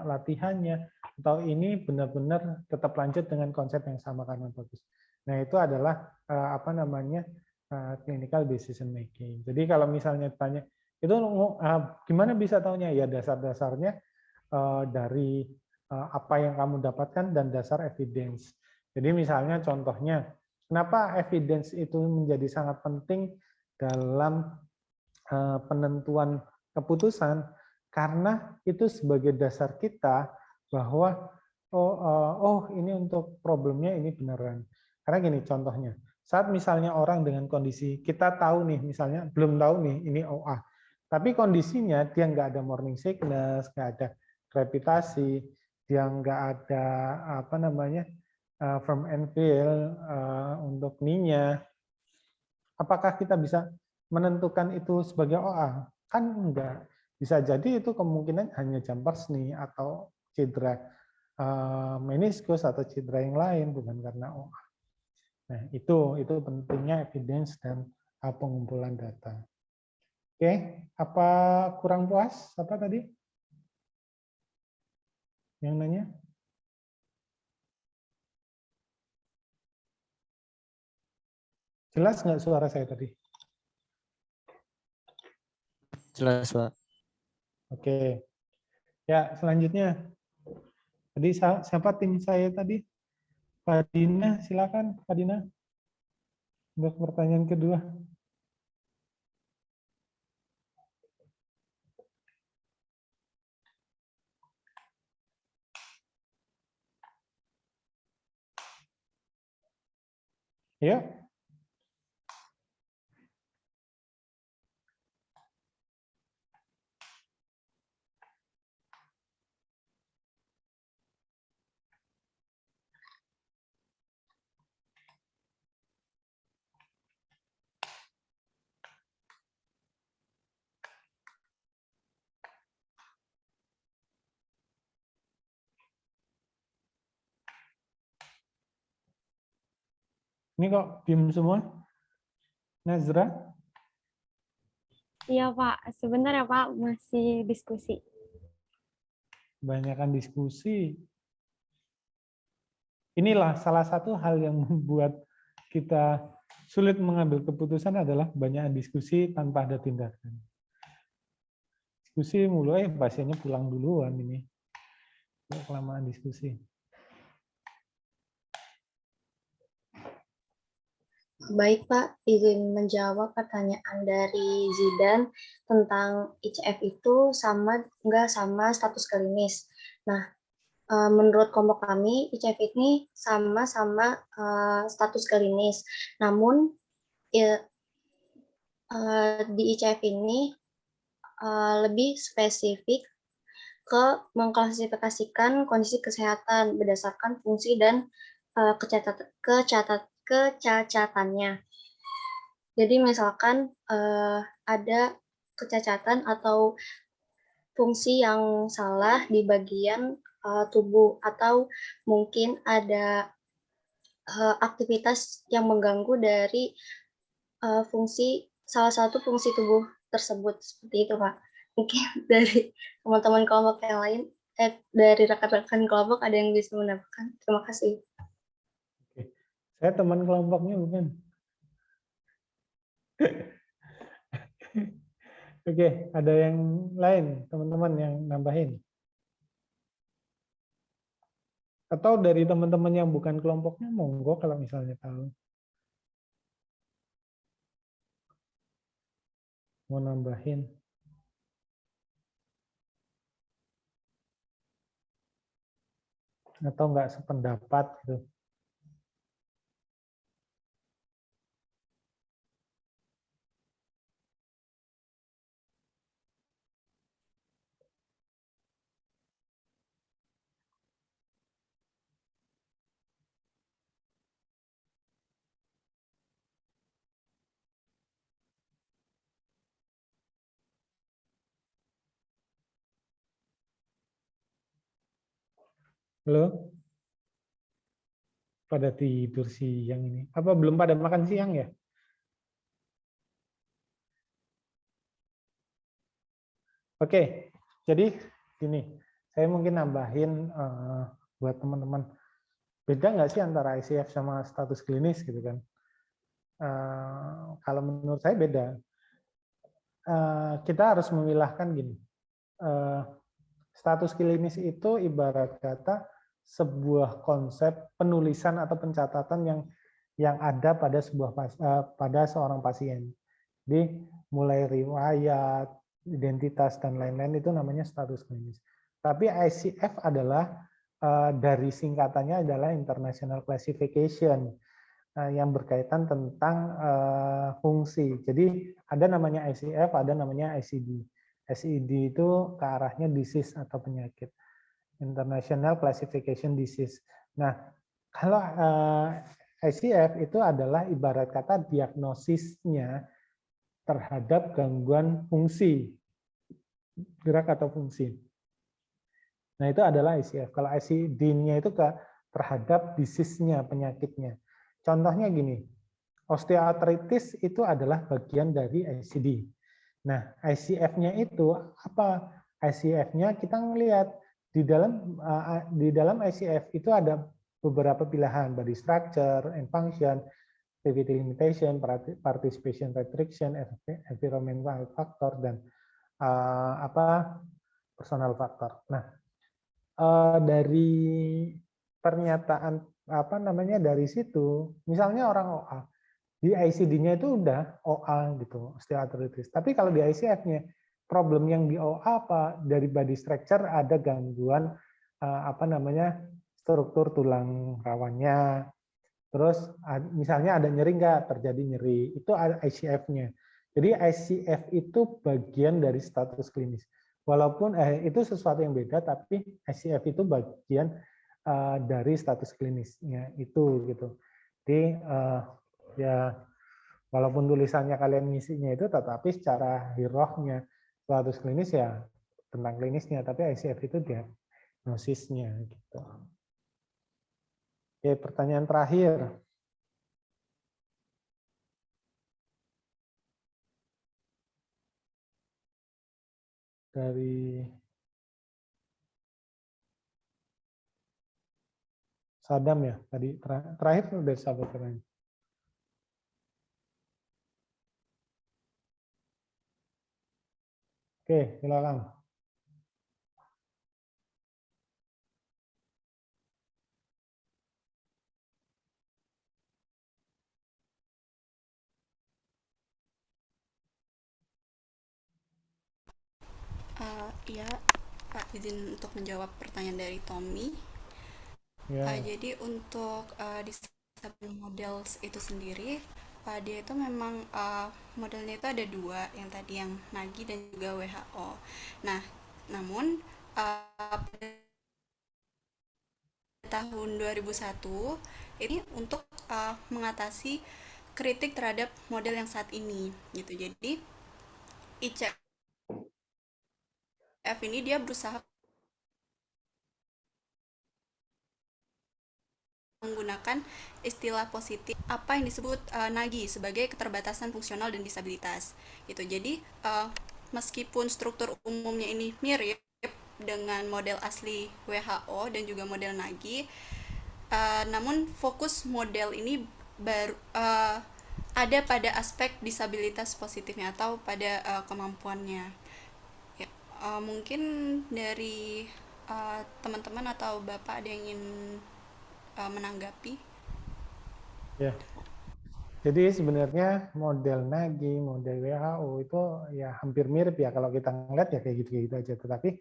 S5: latihannya, atau ini benar-benar tetap lanjut dengan konsep yang sama karena bagus. Nah, itu adalah clinical decision making. Jadi kalau misalnya tanya itu gimana bisa taunya? Ya dasar-dasarnya dari apa yang kamu dapatkan dan dasar evidence. Jadi misalnya contohnya, kenapa evidence itu menjadi sangat penting dalam penentuan keputusan? Karena itu sebagai dasar kita bahwa ini untuk problemnya ini beneran. Karena gini contohnya, saat misalnya orang dengan kondisi kita tahu nih, misalnya belum tahu nih ini OA, tapi kondisinya dia nggak ada morning sickness, nggak ada krepitasi, dia nggak ada firm and feel untuk knee-nya, apakah kita bisa menentukan itu sebagai OA? Kan enggak. Bisa jadi itu kemungkinan hanya jumpers knee atau cedera meniskus atau cedera yang lain, bukan karena OA. Nah, itu pentingnya evidence dan pengumpulan data. Oke, apa kurang puas? Apa tadi? Yang nanya? Jelas nggak suara saya tadi?
S6: Jelas, Pak.
S5: Oke. Ya, selanjutnya. Tadi siapa tim saya tadi? Pak Dina, silakan Pak Dina. Untuk pertanyaan kedua. Ya. Ini kok diem semua? Nazra?
S1: Iya Pak, sebentar ya Pak, masih diskusi.
S5: Kebanyakan diskusi. Inilah salah satu hal yang membuat kita sulit mengambil keputusan adalah kebanyakan diskusi tanpa ada tindakan. Diskusi mulai, pasiennya pulang duluan ini. Kelamaan diskusi.
S3: Baik Pak, izin menjawab pertanyaan dari Zidan tentang ICF itu nggak sama status klinis. Nah, menurut kelompok kami, ICF ini sama-sama status klinis. Namun, di ICF ini lebih spesifik ke mengklasifikasikan kondisi kesehatan berdasarkan fungsi dan kecacatannya. Jadi misalkan ada kecacatan atau fungsi yang salah di bagian tubuh, atau mungkin ada aktivitas yang mengganggu dari salah satu fungsi tubuh tersebut, seperti itu Pak. Mungkin dari teman-teman kelompok yang lain, dari rekan-rekan kelompok ada yang bisa menambahkan. Terima kasih.
S5: Oke. Saya teman kelompoknya bukan. Oke, ada yang lain, teman-teman yang nambahin? Atau dari teman-teman yang bukan kelompoknya, monggo kalau misalnya tahu. Mau nambahin. Atau enggak sependapat gitu. Halo? Pada tidur siang ini. Apa belum pada makan siang ya? Oke, jadi gini, saya mungkin nambahin buat teman-teman, beda nggak sih antara ICF sama status klinis gitu kan? Kalau menurut saya beda. Kita harus memilahkan gini, status klinis itu ibarat kata sebuah konsep penulisan atau pencatatan yang ada pada pada seorang pasien. Jadi mulai riwayat, identitas dan lain-lain itu namanya status klinis. Tapi ICF adalah dari singkatannya adalah International Classification yang berkaitan tentang fungsi. Jadi ada namanya ICF, ada namanya ICD. ICD itu ke arahnya disease atau penyakit. International Classification Disease. Nah, kalau ICF itu adalah ibarat kata diagnosisnya terhadap gangguan fungsi, gerak atau fungsi. Nah, itu adalah ICF. Kalau ICD-nya itu terhadap disease-nya, penyakitnya. Contohnya gini, osteoartritis itu adalah bagian dari ICD. Nah, ICF-nya itu apa? ICF-nya kita ngelihat di dalam ICF itu ada beberapa pilihan, body structure and function, activity limitation, participation restriction, environmental factor, dan personal factor. Nah, dari pernyataan dari situ, misalnya orang OA, di ICD-nya itu udah OA gitu, osteoartritis. Tapi kalau di ICF-nya, problem yang di OA apa? Dari body structure ada gangguan struktur tulang rawannya. Terus misalnya ada nyeri nggak? Terjadi nyeri. Itu ada ICF-nya. Jadi ICF itu bagian dari status klinis. Walaupun itu sesuatu yang beda, tapi ICF itu bagian dari status klinisnya itu gitu. Jadi ya walaupun tulisannya kalian ngisinya itu, tetapi secara hirohnya status klinis ya tentang klinisnya, tapi ICF itu diagnosisnya gitu. Oke, pertanyaan terakhir. Dari Sadam ya, tadi terakhir dari sahabat keren. Oke, silakan.
S4: Iya, Pak, izin untuk menjawab pertanyaan dari Tommy.
S5: Ya.
S4: Jadi untuk disability models itu sendiri, dia itu memang modelnya itu ada dua, yang tadi yang NAGI dan juga WHO. Nah, namun pada tahun 2001 ini untuk mengatasi kritik terhadap model yang saat ini, gitu. Jadi ICF ini dia berusaha menggunakan istilah positif apa yang disebut NAGI sebagai keterbatasan fungsional dan disabilitas gitu. Jadi meskipun struktur umumnya ini mirip dengan model asli WHO dan juga model NAGI, namun fokus model ini baru ada pada aspek disabilitas positifnya atau pada kemampuannya. Ya, mungkin dari teman-teman atau Bapak ada yang ingin menanggapi?
S5: Ya. Jadi sebenarnya model NAGI, model WHO itu ya hampir mirip ya, kalau kita ngeliat ya kayak gitu-gitu aja. Tetapi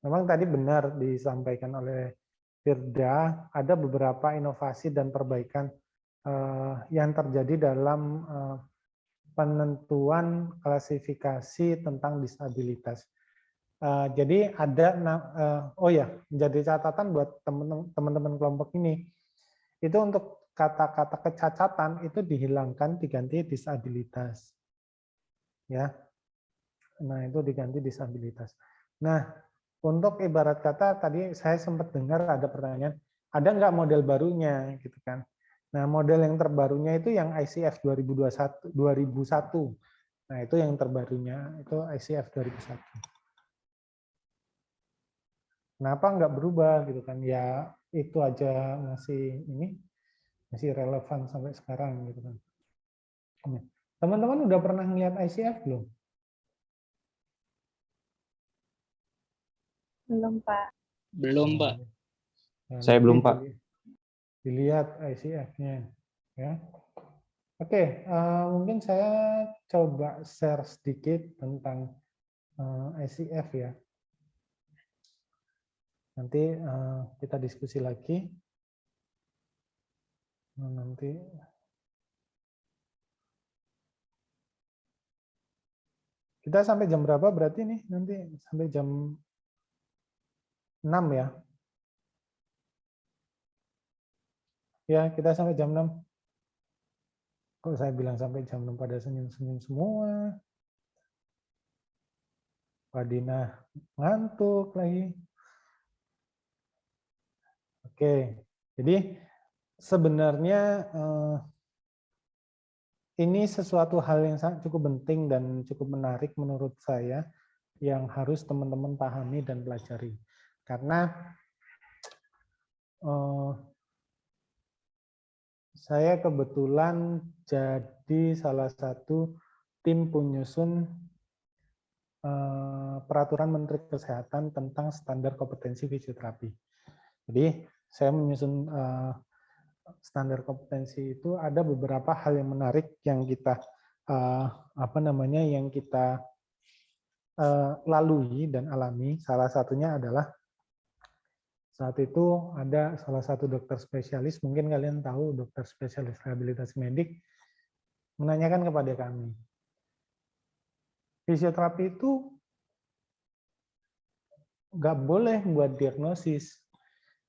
S5: memang tadi benar disampaikan oleh Firda, ada beberapa inovasi dan perbaikan yang terjadi dalam penentuan klasifikasi tentang disabilitas. Jadi ada, menjadi catatan buat teman-teman kelompok ini, itu untuk kata-kata kecacatan itu dihilangkan, diganti disabilitas. Ya. Nah, itu diganti disabilitas. Nah, untuk ibarat kata tadi saya sempat dengar ada pertanyaan, ada nggak model barunya gitu kan. Nah, model yang terbarunya itu yang ICF 2001. Nah, itu yang terbarunya, itu ICF 2001. Kenapa nggak berubah gitu kan? Ya itu aja masih relevan sampai sekarang gitu kan. Teman-teman udah pernah ngeliat ICF belum?
S1: Belum, Pak.
S6: Belum, Pak.
S5: Nah,
S8: Saya
S5: nanti
S8: belum, Pak.
S5: Dilihat ICF-nya ya. Oke, mungkin saya coba share sedikit tentang ICF ya. Nanti kita diskusi lagi. Nanti kita sampai jam berapa berarti nih? Nanti sampai jam 6 ya. Ya, kita sampai jam 6. Kok saya bilang sampai jam 6 pada senyum-senyum semua. Pak Dina ngantuk lagi. Oke, jadi sebenarnya ini sesuatu hal yang sangat cukup penting dan cukup menarik menurut saya yang harus teman-teman pahami dan pelajari. Karena saya kebetulan jadi salah satu tim penyusun peraturan Menteri Kesehatan tentang standar kompetensi fisioterapi. Jadi saya menyusun standar kompetensi itu ada beberapa hal yang menarik yang kita yang kita lalui dan alami. Salah satunya adalah saat itu ada salah satu dokter spesialis, mungkin kalian tahu dokter spesialis rehabilitasi medik, menanyakan kepada kami, fisioterapi itu nggak boleh buat diagnosis.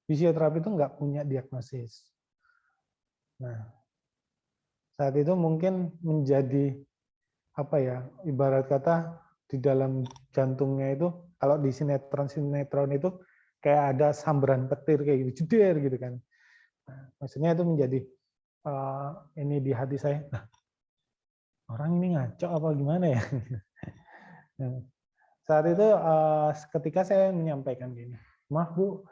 S5: Fisioterapi itu nggak punya diagnosis. Nah, saat itu mungkin menjadi ibarat kata di dalam jantungnya itu, kalau di sinetron itu kayak ada sambaran petir kayak gitu, jeder gitu kan. Nah, maksudnya itu menjadi ini di hati saya, orang ini ngaco apa gimana ya? Nah, saat itu ketika saya menyampaikan gini, maaf Bu,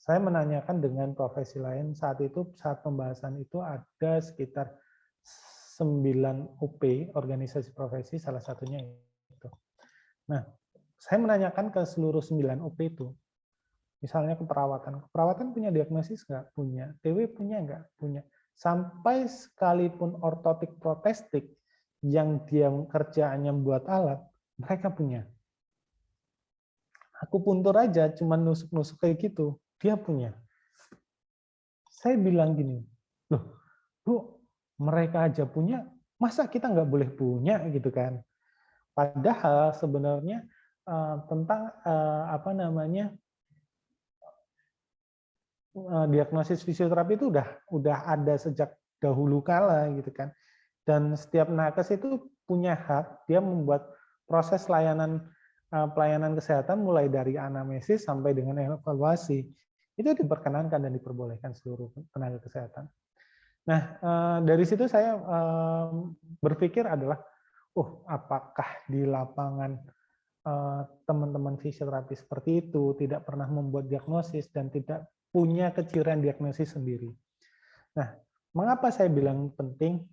S5: saya menanyakan dengan profesi lain, saat pembahasan itu ada sekitar 9 UP, organisasi profesi, salah satunya itu. Nah, saya menanyakan ke seluruh 9 UP itu, misalnya keperawatan punya diagnosis nggak? Punya. TW punya nggak? Punya. Sampai sekalipun ortotik protestik yang dia kerjaannya buat alat, mereka punya. Aku puntur aja, cuma nusuk-nusuk kayak gitu, dia punya. Saya bilang gini, loh, Bu, mereka aja punya, masa kita nggak boleh punya gitu kan? Padahal sebenarnya tentang diagnosis fisioterapi itu udah ada sejak dahulu kala gitu kan. Dan setiap nakes itu punya hak, dia membuat proses pelayanan kesehatan mulai dari anamnesis sampai dengan evaluasi. Itu diperkenankan dan diperbolehkan seluruh tenaga kesehatan. Nah, dari situ saya berpikir adalah, apakah di lapangan teman-teman fisioterapi seperti itu tidak pernah membuat diagnosis dan tidak punya kecirian diagnosis sendiri. Nah, mengapa saya bilang penting?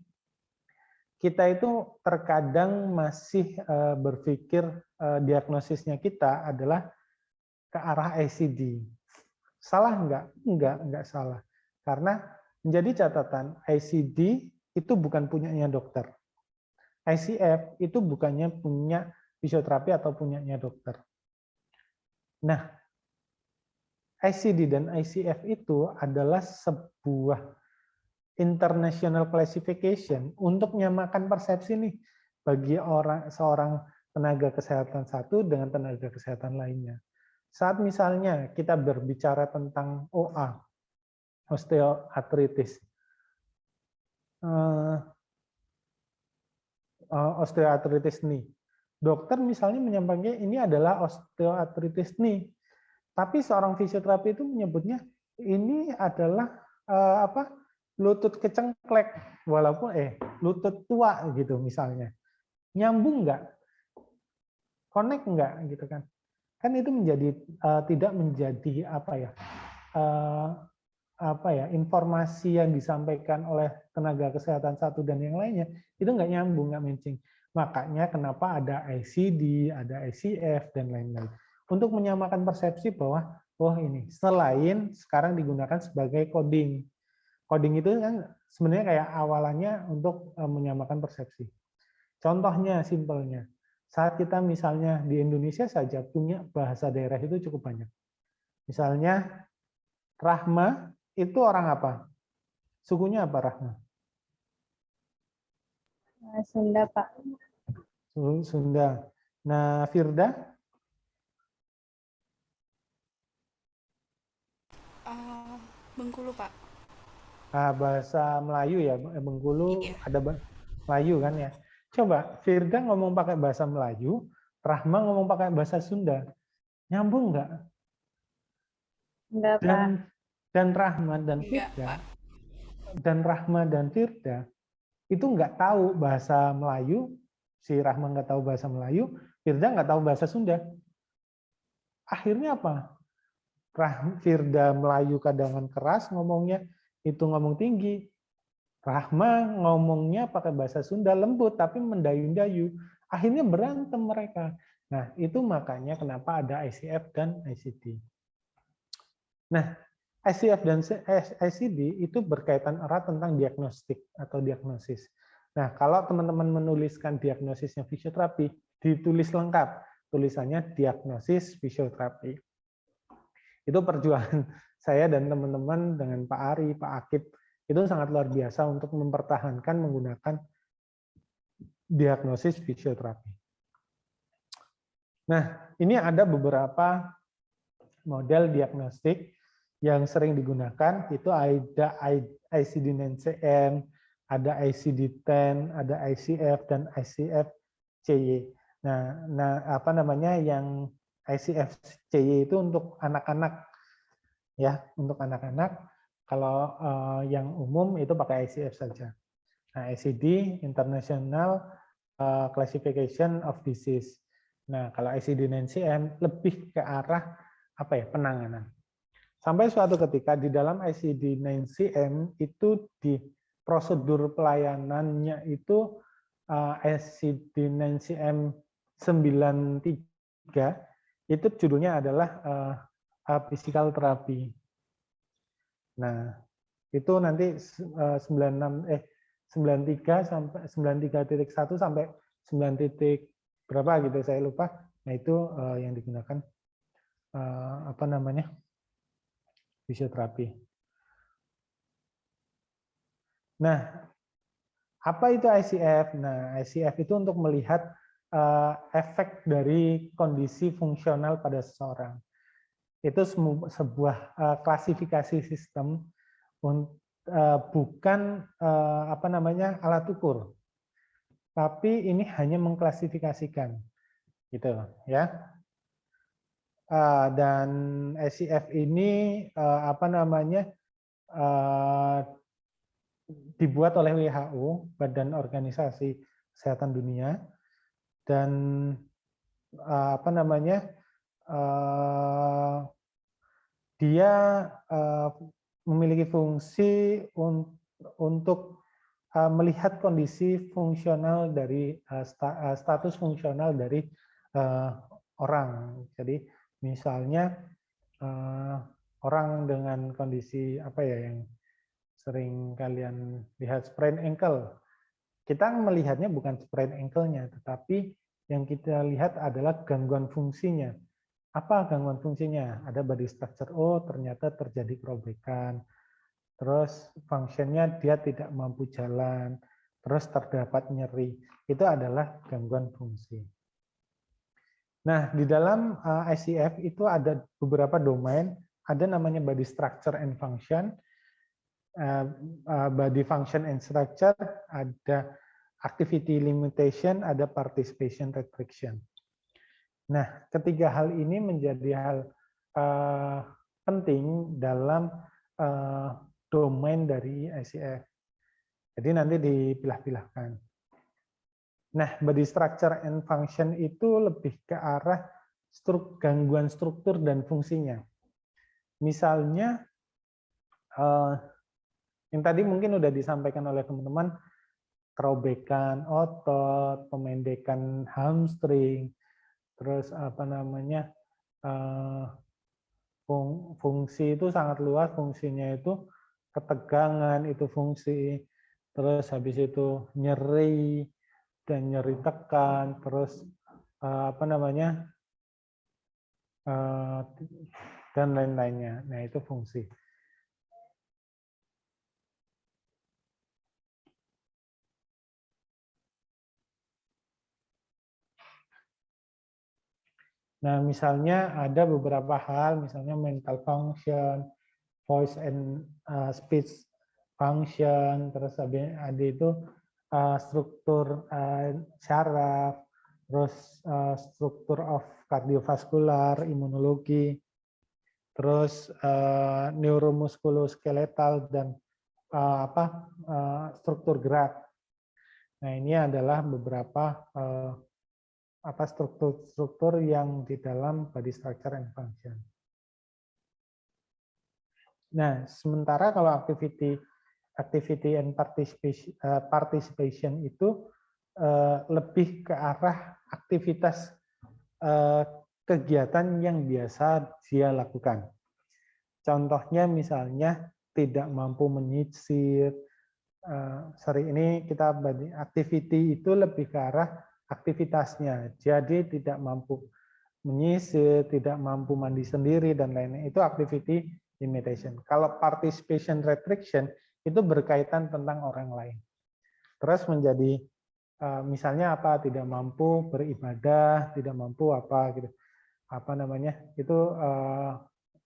S5: Kita itu terkadang masih berpikir diagnosisnya kita adalah ke arah ICD. Salah enggak? Enggak salah. Karena menjadi catatan, ICD itu bukan punyanya dokter. ICF itu bukannya punya fisioterapi atau punyanya dokter. Nah, ICD dan ICF itu adalah sebuah international classification untuk menyamakan persepsi nih bagi seorang tenaga kesehatan satu dengan tenaga kesehatan lainnya. Saat misalnya kita berbicara tentang OA, osteoartritis, osteoartritis knee, dokter misalnya menyampaikan ini adalah osteoartritis knee, tapi seorang fisioterapi itu menyebutnya ini adalah lutut kecengklek, walaupun lutut tua gitu misalnya. Nyambung nggak? Connect nggak gitu kan? kan itu menjadi tidak menjadi informasi yang disampaikan oleh tenaga kesehatan satu dan yang lainnya itu nggak nyambung, nggak matching. Makanya kenapa ada ICD, ada ICF dan lain-lain untuk menyamakan persepsi bahwa ini selain sekarang digunakan sebagai coding. Coding itu kan sebenarnya kayak awalannya untuk menyamakan persepsi. Contohnya simpelnya, saat kita misalnya di Indonesia saja punya bahasa daerah itu cukup banyak. Misalnya Rahma itu orang apa? Sukunya apa Rahma?
S1: Sunda, Pak.
S5: Sunda. Nah, Firda?
S4: Bengkulu, Pak.
S5: Bahasa Melayu ya, Bengkulu
S4: Iya.
S5: ada Melayu kan ya. Coba Firda ngomong pakai bahasa Melayu, Rahma ngomong pakai bahasa Sunda. Nyambung nggak?
S1: Enggak, Pak.
S5: Dan Rahma dan
S4: Enggak,
S5: Firda
S4: Pak.
S5: itu nggak tahu bahasa Melayu, si Rahma nggak tahu bahasa Melayu, Firda nggak tahu bahasa Sunda. Akhirnya apa? Firda Melayu kadang keras ngomongnya, itu ngomong tinggi. Rahma ngomongnya pakai bahasa Sunda lembut tapi mendayu-dayu. Akhirnya berantem mereka. Nah, itu makanya kenapa ada ICF dan ICD. Nah, ICF dan ICD itu berkaitan erat tentang diagnostik atau diagnosis. Nah, kalau teman-teman menuliskan diagnosisnya fisioterapi, ditulis lengkap. Tulisannya diagnosis fisioterapi. Itu perjuangan saya dan teman-teman dengan Pak Ari, Pak Akib, itu sangat luar biasa untuk mempertahankan menggunakan diagnosis fisioterapi. Nah, ini ada beberapa model diagnostik yang sering digunakan, itu ada ICD-9-CM, ada ICD-10, ada ICF, dan ICF-CY. Nah, apa namanya yang ICF-CY itu untuk anak-anak, ya, untuk anak-anak. Kalau yang umum itu pakai ICF saja. Nah, ICD, International Classification of Disease. Nah, kalau ICD-9-CM lebih ke arah penanganan. Sampai suatu ketika di dalam ICD-9-CM itu di prosedur pelayanannya itu ICD-9-CM 93 itu judulnya adalah physical therapy. Nah, itu nanti 93 sampai 93.1 sampai 9 berapa gitu saya lupa. Nah, itu yang digunakan fisioterapi. Nah, apa itu ICF? Nah, ICF itu untuk melihat efek dari kondisi fungsional pada seseorang. Itu sebuah klasifikasi sistem, bukan alat ukur, tapi ini hanya mengklasifikasikan, gitu ya. Dan ICF ini dibuat oleh WHO, Badan Organisasi Kesehatan Dunia, dan dia memiliki fungsi untuk melihat kondisi fungsional dari status fungsional dari orang. Jadi misalnya orang dengan kondisi yang sering kalian lihat sprain ankle, kita melihatnya bukan sprain ankle-nya, tetapi yang kita lihat adalah gangguan fungsinya. Apa gangguan fungsinya? Ada body structure, ternyata terjadi kerobekan, terus fungsinya dia tidak mampu jalan, terus terdapat nyeri. Itu adalah gangguan fungsi. Nah, di dalam ICF itu ada beberapa domain, ada namanya body structure and function, body function and structure, ada activity limitation, ada participation restriction. Nah, ketiga hal ini menjadi hal penting dalam domain dari ICF. Jadi nanti dipilah-pilahkan. Nah, body structure and function itu lebih ke arah gangguan struktur dan fungsinya. Misalnya, yang tadi mungkin udah disampaikan oleh teman-teman, kerobekan otot, pemendekan hamstring, terus apa namanya, fungsi itu sangat luas, fungsinya itu ketegangan itu fungsi, terus habis itu nyeri dan nyeri tekan, terus apa namanya, dan lain-lainnya. Nah, itu fungsi. Nah, misalnya ada beberapa hal, misalnya mental function, voice and speech function, terus ada itu struktur syaraf, terus struktur of kardiovaskular, imunologi, terus neuromuskuloskeletal dan struktur gerak. Nah, ini adalah beberapa struktur-struktur yang di dalam body structure and function. Nah, sementara kalau activity and participation itu lebih ke arah aktivitas kegiatan yang biasa dia lakukan. Contohnya misalnya tidak mampu menyisir. Ini kita activity itu lebih ke arah aktivitasnya. Jadi tidak mampu menyisir, tidak mampu mandi sendiri dan lainnya. Itu activity limitation. Kalau participation restriction itu berkaitan tentang orang lain. Terus menjadi misalnya apa, tidak mampu beribadah, tidak mampu apa gitu. Apa namanya? Itu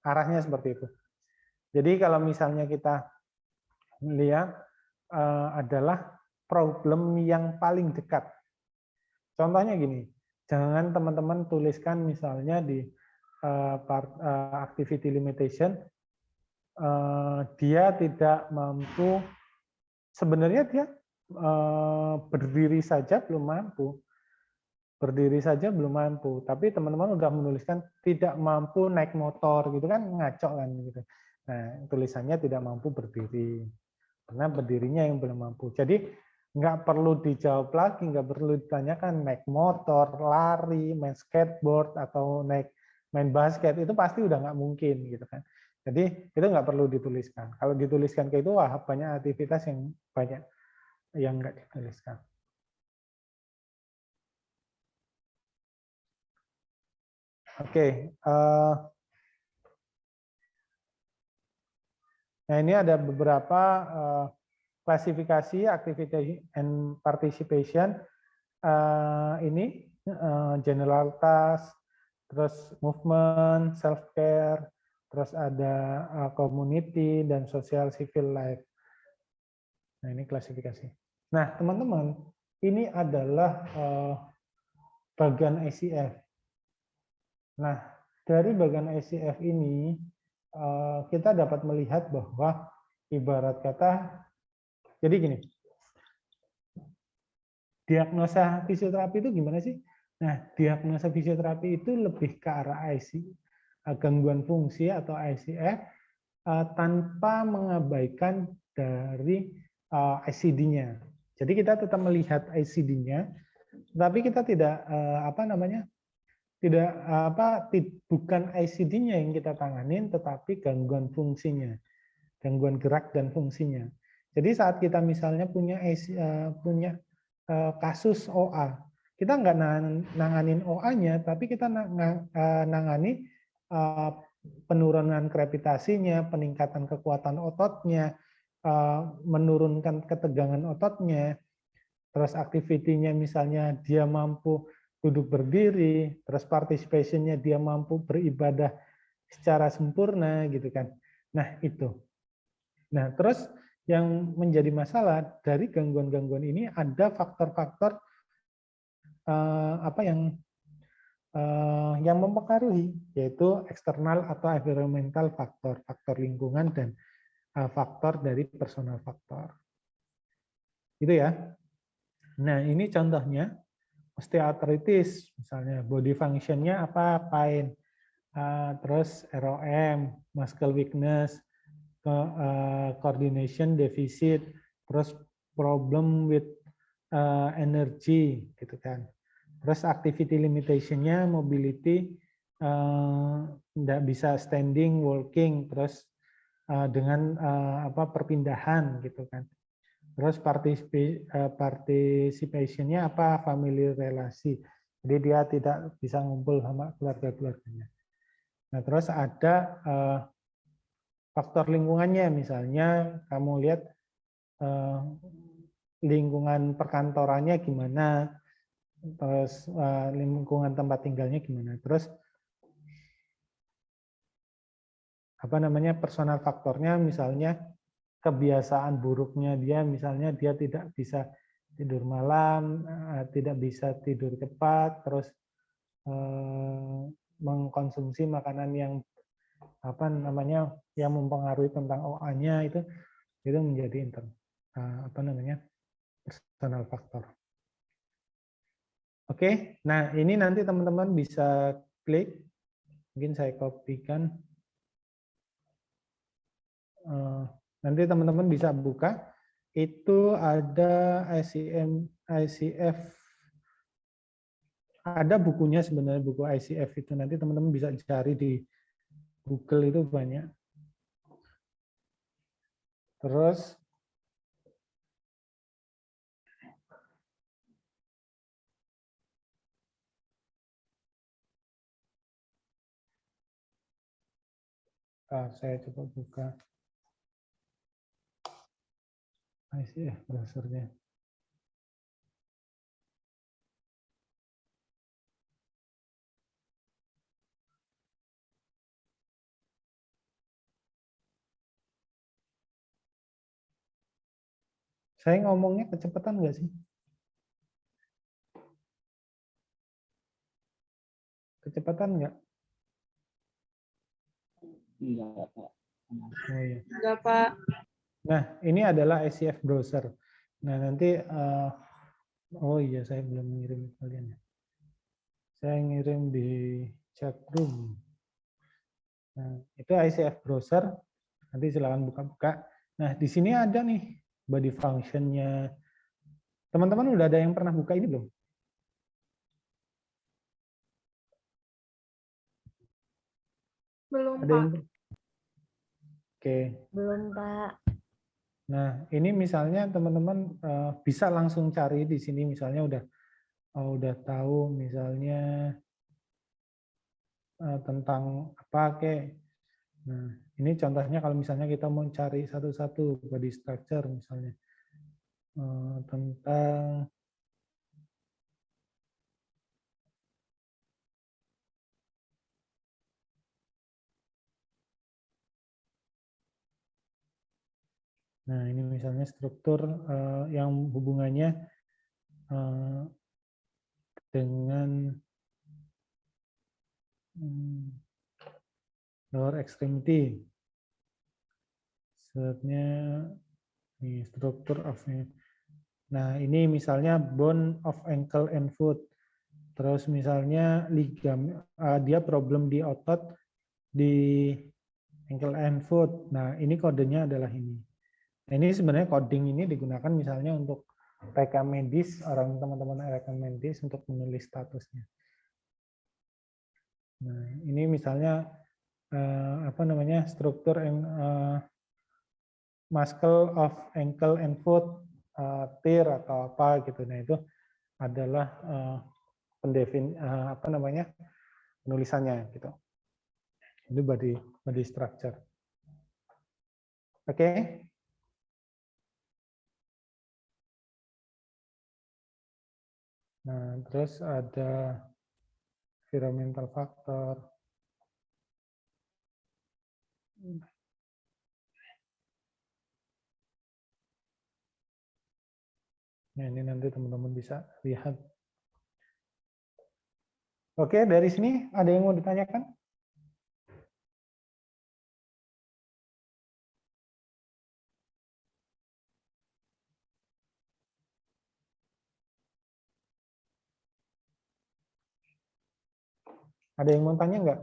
S5: arahnya seperti itu. Jadi kalau misalnya kita lihat adalah problem yang paling dekat. Contohnya gini, jangan teman-teman tuliskan misalnya di activity limitation, dia tidak mampu, sebenarnya dia berdiri saja belum mampu. Berdiri saja belum mampu, tapi teman-teman udah menuliskan tidak mampu naik motor, gitu kan, ngaco kan gitu. Nah, tulisannya tidak mampu berdiri, karena berdirinya yang belum mampu. Jadi nggak perlu dijawab lagi, nggak perlu ditanyakan naik motor, lari, main skateboard atau main basket, itu pasti udah nggak mungkin gitu kan. Jadi itu nggak perlu dituliskan. Kalau dituliskan kayak itu, wah banyak aktivitas yang banyak yang nggak dituliskan. Oke, nah ini ada beberapa klasifikasi activity and participation. Ini general task, terus movement, self care, terus ada community dan social civil life. Nah ini klasifikasi. Nah teman-teman, ini adalah bagian ICF. Nah dari bagian ICF ini kita dapat melihat bahwa ibarat kata, jadi gini, diagnosa fisioterapi itu gimana sih? Nah, diagnosa fisioterapi itu lebih ke arah gangguan fungsi atau ICF tanpa mengabaikan dari ICD-nya. Jadi kita tetap melihat ICD-nya, tapi kita tidak bukan ICD-nya yang kita tanganin, tetapi gangguan fungsinya, gangguan gerak dan fungsinya. Jadi saat kita misalnya punya kasus OA, kita nggak nanganin OA-nya, tapi kita nangani penurunan gravitasinya, peningkatan kekuatan ototnya, menurunkan ketegangan ototnya, terus activity-nya misalnya dia mampu duduk berdiri, terus participation-nya dia mampu beribadah secara sempurna gitu kan. Nah, itu. Nah, terus yang menjadi masalah dari gangguan-gangguan ini ada faktor-faktor yang mempengaruhi, yaitu eksternal atau environmental faktor, faktor lingkungan dan faktor dari personal faktor. Gitu ya. Nah, ini contohnya osteoarthritis, misalnya body function-nya apa, pain. Terus ROM, muscle weakness, coordination deficit, terus problem with energy, gitu kan. Terus activity limitation-nya, mobility, tidak bisa standing, walking, terus dengan perpindahan, gitu kan. Terus participation-nya apa, family relasi. Jadi dia tidak bisa ngumpul sama keluarga-keluarganya. Nah, terus ada faktor lingkungannya, misalnya kamu lihat lingkungan perkantorannya gimana, terus lingkungan tempat tinggalnya gimana, terus personal faktornya, misalnya kebiasaan buruknya dia, misalnya dia tidak bisa tidur malam, tidak bisa tidur cepat, terus mengkonsumsi makanan yang yang mempengaruhi tentang OA-nya, itu menjadi personal faktor. Oke, nah ini nanti teman-teman bisa klik, mungkin saya kopikan. Nanti teman-teman bisa buka, itu ada ICF, ada bukunya sebenarnya, buku ICF itu nanti teman-teman bisa cari di Google, itu banyak. Terus saya coba buka ICF browsernya. Saya ngomongnya kecepatan nggak sih? Kecepatan nggak?
S7: Enggak, Pak.
S5: Oh, iya.
S2: Enggak, Pak.
S5: Nah, ini adalah ICF browser. Nah, nanti oh iya, saya belum mengirim ke kalian. Saya ngirim di chat room. Nah, itu ICF browser. Nanti silakan buka-buka. Nah, di sini ada nih body function-nya. Teman-teman udah ada yang pernah buka ini belum?
S2: Belum,
S5: Ada
S2: Pak.
S5: yang... Oke.
S1: Belum, Pak.
S5: Nah, ini misalnya teman-teman bisa langsung cari di sini, misalnya udah tahu misalnya tentang apa kayak. Nah, ini contohnya kalau misalnya kita mau cari satu-satu body structure misalnya tentang nah ini misalnya struktur yang hubungannya dengan lower extremity. Sebenarnya nih struktur of. Nah, ini misalnya bone of ankle and foot. Terus misalnya ligament, dia problem di otot di ankle and foot. Nah, ini kodenya adalah ini. Nah, ini sebenarnya coding ini digunakan misalnya untuk rekam medis, orang teman-teman rekam medis untuk menulis statusnya. Nah, ini misalnya struktur muscle of ankle and foot, tear atau apa gitu. Nah, itu adalah penulisannya gitu. Itu body structure. Oke. Nah, terus ada environmental factor. Nah, ini nanti teman-teman bisa lihat. Oke, dari sini ada yang mau ditanyakan? Ada yang mau tanya nggak?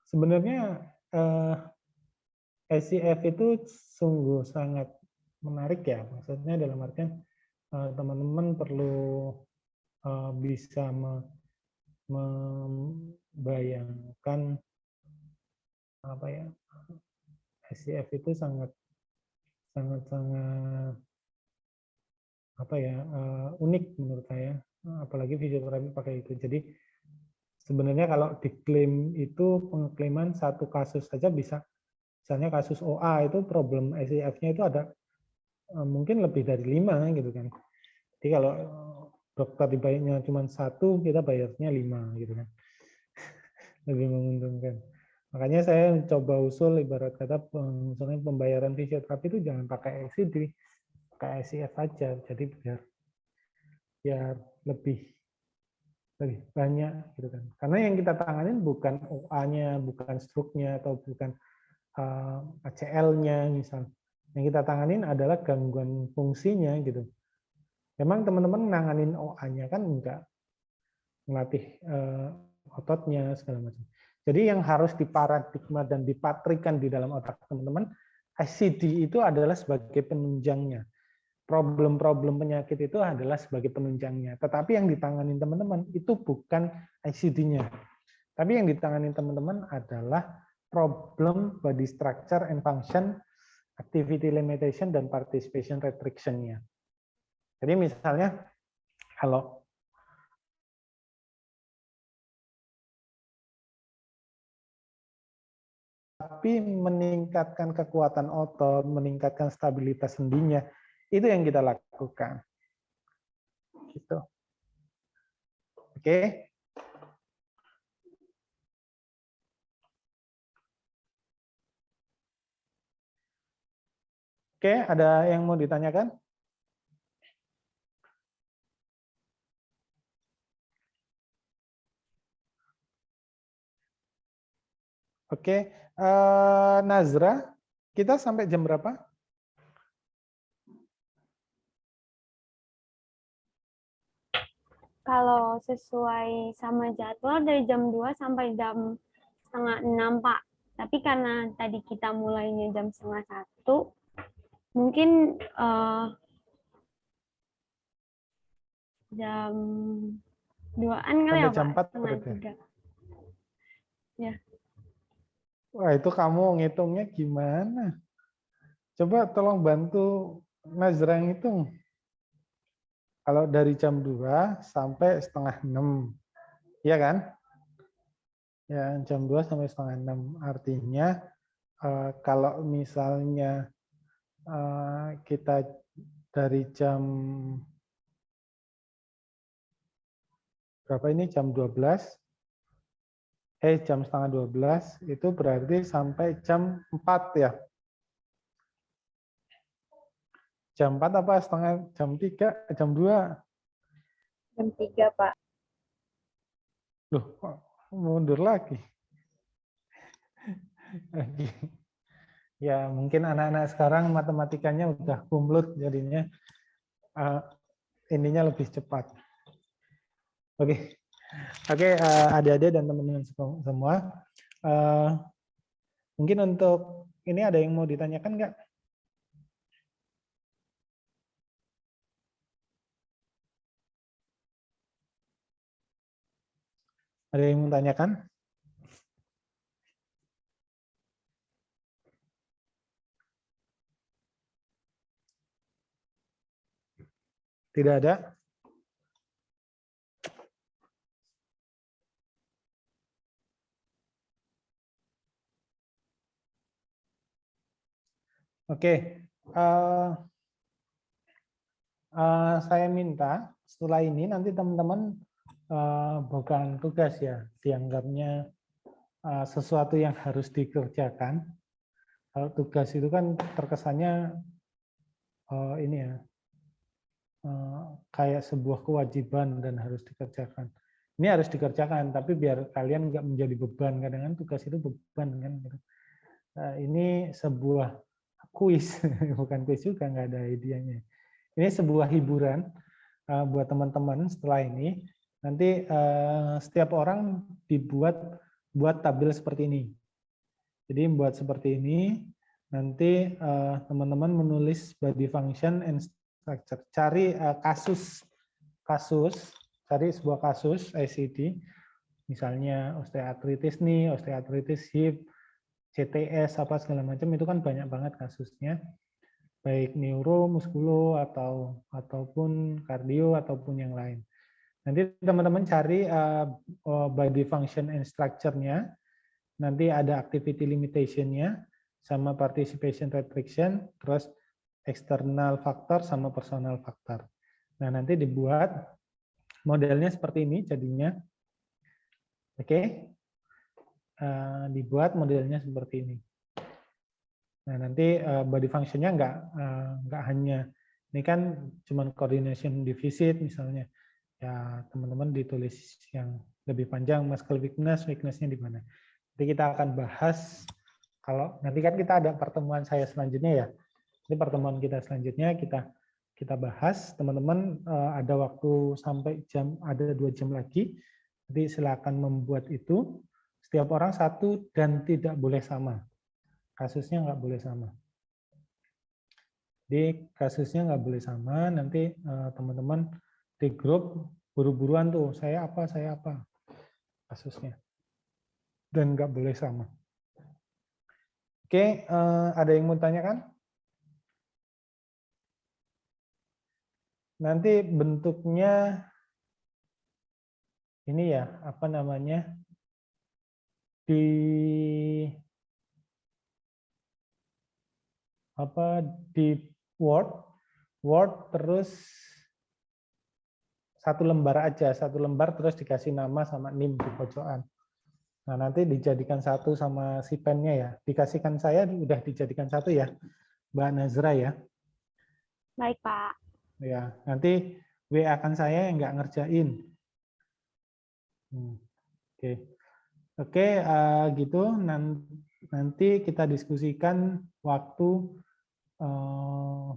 S5: Sebenarnya SCF itu sungguh sangat menarik ya. Maksudnya dalam artian teman-teman perlu bisa membayangkan apa ya, SCF itu sangat apa ya, unik menurut saya, apalagi fisioterapi pakai itu. Jadi sebenarnya kalau diklaim itu pengeklaiman satu kasus saja bisa, misalnya kasus OA itu problem SCF-nya itu ada mungkin lebih dari 5 gitu kan. Jadi kalau dokter dibayarnya cuma 1, kita bayarnya 5 gitu kan. Lebih menguntungkan. Makanya saya coba usul ibarat kata misalnya pembayaran fisioterapi itu jangan pakai SCD, pakai SCF aja. Jadi biar lebih banyak gitu kan. Karena yang kita tanganin bukan OA-nya, bukan stroke-nya atau bukan ACL-nya misal. Yang kita tanganin adalah gangguan fungsinya gitu. Memang teman-teman nanganin OA-nya kan enggak, melatih ototnya segala macam. Jadi yang harus diparadigma dan dipatrikan di dalam otak teman-teman, ICD itu adalah sebagai penunjangnya. Problem-problem penyakit itu adalah sebagai penunjangnya. Tetapi yang ditangani teman-teman itu bukan ICD-nya. Tapi yang ditangani teman-teman adalah problem body structure and function, activity limitation, dan participation restriction-nya. Jadi misalnya kalau tapi meningkatkan kekuatan otot, meningkatkan stabilitas sendinya, itu yang kita lakukan. Gitu. Oke. Oke, ada yang mau ditanyakan? Oke, Nazra, kita sampai jam berapa?
S1: Kalau sesuai sama jadwal dari jam 2 sampai jam setengah 6, Pak. Tapi karena tadi kita mulainya jam setengah 1, mungkin jam 2-an kali ya,
S5: Sampai jam
S1: Pak?
S5: 4
S1: Setengah
S5: berarti.
S1: 3. Ya.
S5: Wah, itu kamu ngitungnya gimana? Coba tolong bantu Nazra ngitung. Kalau dari jam 2 sampai setengah 6. Iya kan? Ya, jam 2 sampai setengah 6. Artinya kalau misalnya kita dari jam berapa ini? Jam 12. Jam setengah 12 itu berarti sampai jam 4 ya. Jam 4 apa setengah jam 3, jam 2?
S1: Jam 3, Pak.
S5: Loh, kok mundur lagi. Ya, mungkin anak-anak sekarang matematikanya udah kumlut jadinya ininya lebih cepat. Oke. Oke, adik-adik dan teman-teman semua. Mungkin untuk ini ada yang mau ditanyakan nggak? Ada yang mau tanyakan? Tidak ada? Oke. Saya minta setelah ini nanti teman-teman bukan tugas ya, dianggapnya sesuatu yang harus dikerjakan. Kalau tugas itu kan terkesannya ini ya, kayak sebuah kewajiban dan harus dikerjakan. Ini harus dikerjakan, tapi biar kalian nggak menjadi beban. Kadang-kadang tugas itu beban kan. Ini sebuah kuis, bukan kuis juga, nggak ada idenya. Ini sebuah hiburan buat teman-teman setelah ini. Nanti setiap orang buat tabel seperti ini. Jadi buat seperti ini, nanti teman-teman menulis body function and structure. Cari cari sebuah kasus ICD, misalnya osteoartritis nih, osteoartritis hip, CTS apa segala macam, itu kan banyak banget kasusnya, baik neuro, muskulo ataupun kardio ataupun yang lain. Nanti teman-teman cari body function and structure-nya, nanti ada activity limitation-nya, sama participation restriction, terus external factor sama personal factor. Nah, nanti dibuat modelnya seperti ini jadinya. Oke. Dibuat modelnya seperti ini. Nah, nanti body function-nya nggak hanya, ini kan cuma coordination deficit misalnya. Ya, teman-teman ditulis yang lebih panjang, muscle weakness, weakness-nya di mana. Nanti kita akan bahas, kalau nanti kan kita ada pertemuan saya selanjutnya ya. Ini pertemuan kita selanjutnya kita bahas, teman-teman ada waktu sampai ada 2 jam lagi. Nanti silakan membuat itu. Setiap orang satu dan tidak boleh sama. Kasusnya nggak boleh sama. Jadi kasusnya nggak boleh sama. Nanti teman-teman di grup buru-buruan tuh, saya apa kasusnya. Dan nggak boleh sama. Oke, ada yang mau tanyakan? Nanti bentuknya ini ya, apa namanya? Di Word terus satu lembar aja, satu lembar terus dikasih nama sama NIM di pojokan. Nah, nanti dijadikan satu sama si pennya ya. Dikasihkan saya udah dijadikan satu ya, Mbak Nazra ya.
S1: Baik, Pak.
S5: Ya, nanti WA-kan saya yang nggak ngerjain. Oke. Oke, gitu. Nanti kita diskusikan waktu